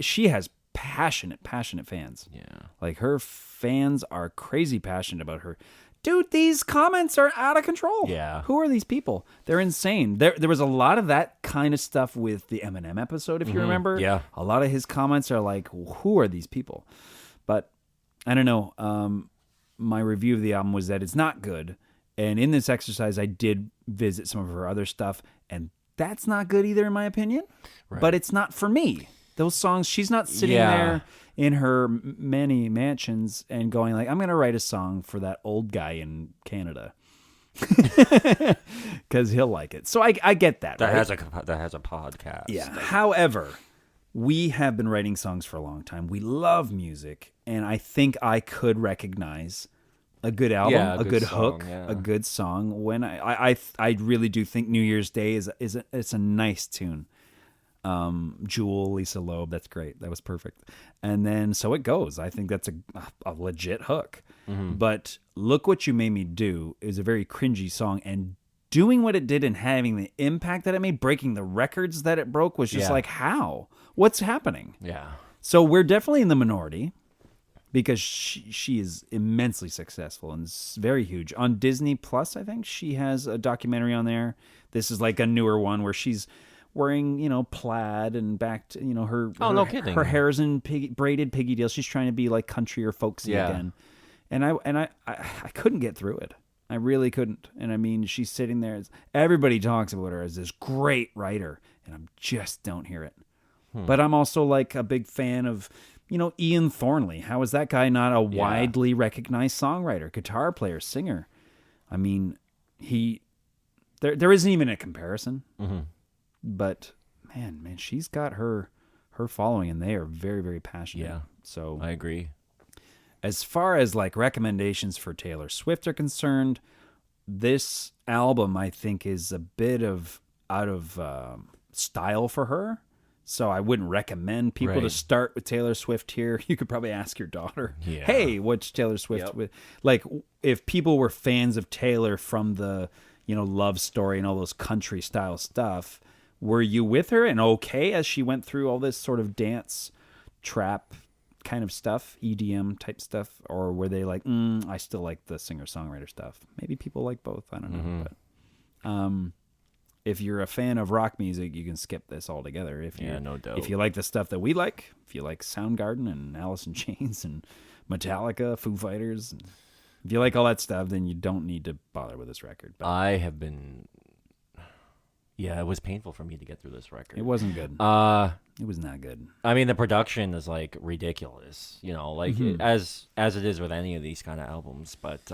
S3: She has passionate fans.
S2: Yeah,
S3: like her fans are crazy passionate about her. Dude, these comments are out of control.
S2: Yeah.
S3: Who are these people? They're insane. There was a lot of that kind of stuff with the Eminem episode, if you remember.
S2: Yeah.
S3: A lot of his comments are like, who are these people? But I don't know. My review of the album was that it's not good. And in this exercise, I did visit some of her other stuff, and that's not good either, in my opinion.
S2: Right.
S3: But it's not for me. Those songs, she's not sitting there in her many mansions and going like, I'm going to write a song for that old guy in Canada. Because he'll like it. So I get that.
S2: That
S3: right?
S2: has a podcast.
S3: Yeah. However, we have been writing songs for a long time. We love music, and I think I could recognize a good album, a good
S2: song,
S3: hook,
S2: yeah.
S3: a good song. When I really do think New Year's Day it's a nice tune. Jewel, Lisa Loeb, that's great. That was perfect. And then So It Goes. I think that's a legit hook.
S2: Mm-hmm.
S3: But Look What You Made Me Do is a very cringy song, and doing what it did and having the impact that it made, breaking the records that it broke, was just like, how? What's happening?
S2: Yeah.
S3: So we're definitely in the minority because she is immensely successful and very huge. On Disney Plus, I think she has a documentary on there. This is like a newer one where she's wearing, plaid and back to, her.
S2: Oh, no kidding.
S3: Her hair's in braided piggy deals. She's trying to be like country or folksy again. And I couldn't get through it. I really couldn't. And I mean, she's sitting there. Everybody talks about her as this great writer, and I just don't hear it. But I'm also like a big fan of, Ian Thornley. How is that guy not a widely recognized songwriter, guitar player, singer? I mean, there isn't even a comparison.
S2: Mm-hmm.
S3: But man, she's got her her following, and they are very, very passionate.
S2: Yeah,
S3: so
S2: I agree.
S3: As far as like recommendations for Taylor Swift are concerned, this album I think is a bit of out of style for her. So I wouldn't recommend people to start with Taylor Swift here. You could probably ask your daughter, hey, what's Taylor Swift with? Like, if people were fans of Taylor from the, Love Story and all those country style stuff, were you with her and okay as she went through all this sort of dance, trap kind of stuff, EDM type stuff? Or were they like, I still like the singer-songwriter stuff? Maybe people like both. I don't know. But if you're a fan of rock music, you can skip this altogether. If
S2: no doubt.
S3: If you like the stuff that we like, if you like Soundgarden and Alice in Chains and Metallica, Foo Fighters, if you like all that stuff, then you don't need to bother with this record. But
S2: I have been... Yeah, it was painful for me to get through this record.
S3: It wasn't good. It was not good.
S2: I mean, the production is like ridiculous, as it is with any of ththese kind of albums. But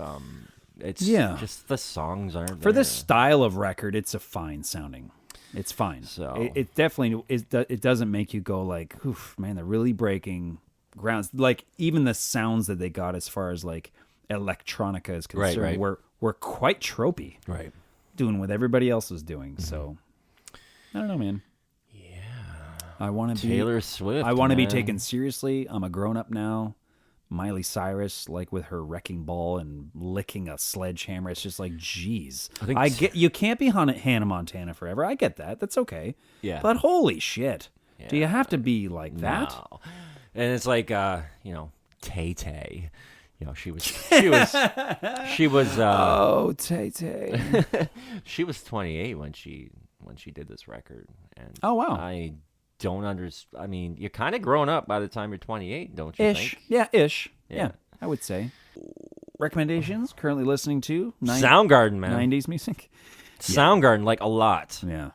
S2: it's just the songs aren't
S3: for
S2: there.
S3: this style of record. It's a fine sounding. It's fine. So it definitely it doesn't make you go like, oof, man, they're really breaking grounds. Like even the sounds that they got as far as like electronica is concerned were quite tropey.
S2: Right.
S3: Doing what everybody else was doing. So I don't know, man.
S2: Yeah.
S3: I want to be
S2: Taylor Swift.
S3: I want to be taken seriously. I'm a grown up now. Miley Cyrus, like with her wrecking ball and licking a sledgehammer. It's just like, geez. I get you can't be Hannah Montana forever. I get that. That's okay.
S2: Yeah.
S3: But holy shit. Yeah. Do you have to be like that?
S2: No. And it's like Tay Tay. She was
S3: oh, Tay Tay.
S2: She was 28 when she did this record. And
S3: oh wow.
S2: I don't understand. I mean, you're kind of grown up by the time you're 28, don't you think?
S3: Yeah, ish. Yeah, I would say. Recommendations currently listening to
S2: Soundgarden, man.
S3: 90s music.
S2: Soundgarden, like a lot.
S3: Yeah.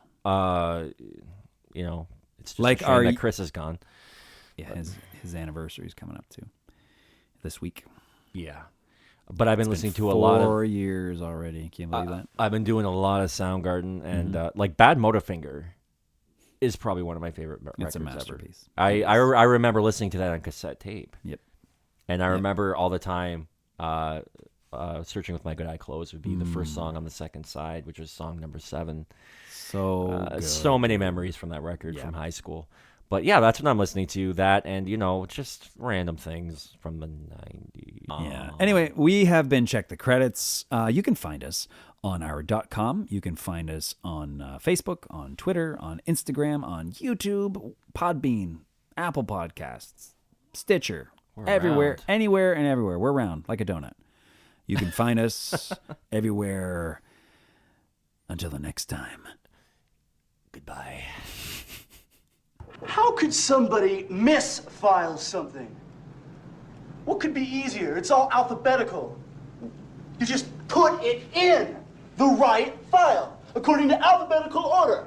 S2: It's just like a shame that Chris is gone.
S3: Yeah, his anniversary is coming up too this week.
S2: Yeah. But I've been listening to a lot of
S3: 4 years already. Can't believe that.
S2: I've been doing a lot of Soundgarden, and like Bad Motorfinger is probably one of my favorite records
S3: it's a masterpiece.
S2: Ever. I remember listening to that on cassette tape.
S3: Yep.
S2: And I remember all the time Searching with My Good Eye Closed would be the first song on the second side, which was song number 7. So many memories from that record from high school. But yeah, that's what I'm listening to. That and, just random things from the 90s.
S3: Yeah. Anyway, we have been Check the Credits. You can find us on our.com. You can find us on Facebook, on Twitter, on Instagram, on YouTube, Podbean, Apple Podcasts, Stitcher, everywhere, anywhere and everywhere. We're around like a donut. You can find us everywhere. Until the next time. Goodbye.
S12: How could somebody misfile something? What could be easier? It's all alphabetical. You just put it in the right file, according to alphabetical order.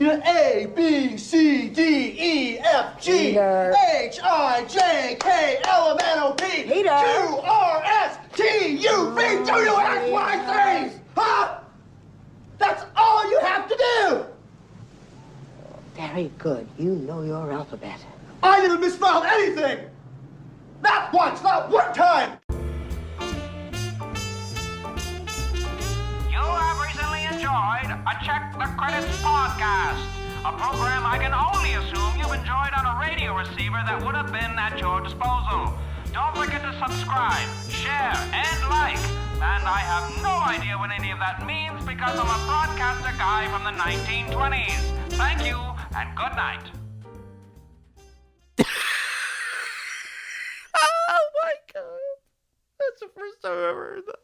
S12: A, B, C, D, E, F, G, H, I, J, K, L, M, N, O, P, Q, R, S, T, U, V, W, X, Y, Z. Huh? That's all you have to do.
S17: Very good. You know your alphabet.
S12: I never misfiled anything! Not once, not one time!
S18: You have recently enjoyed a Check the Credits podcast, a program I can only assume you've enjoyed on a radio receiver that would have been at your disposal. Don't forget to subscribe, share, and like. And I have no idea what any of that means because I'm a broadcaster guy from the 1920s. Thank you, and good night.
S2: Oh my god. That's the first time I've ever heard that.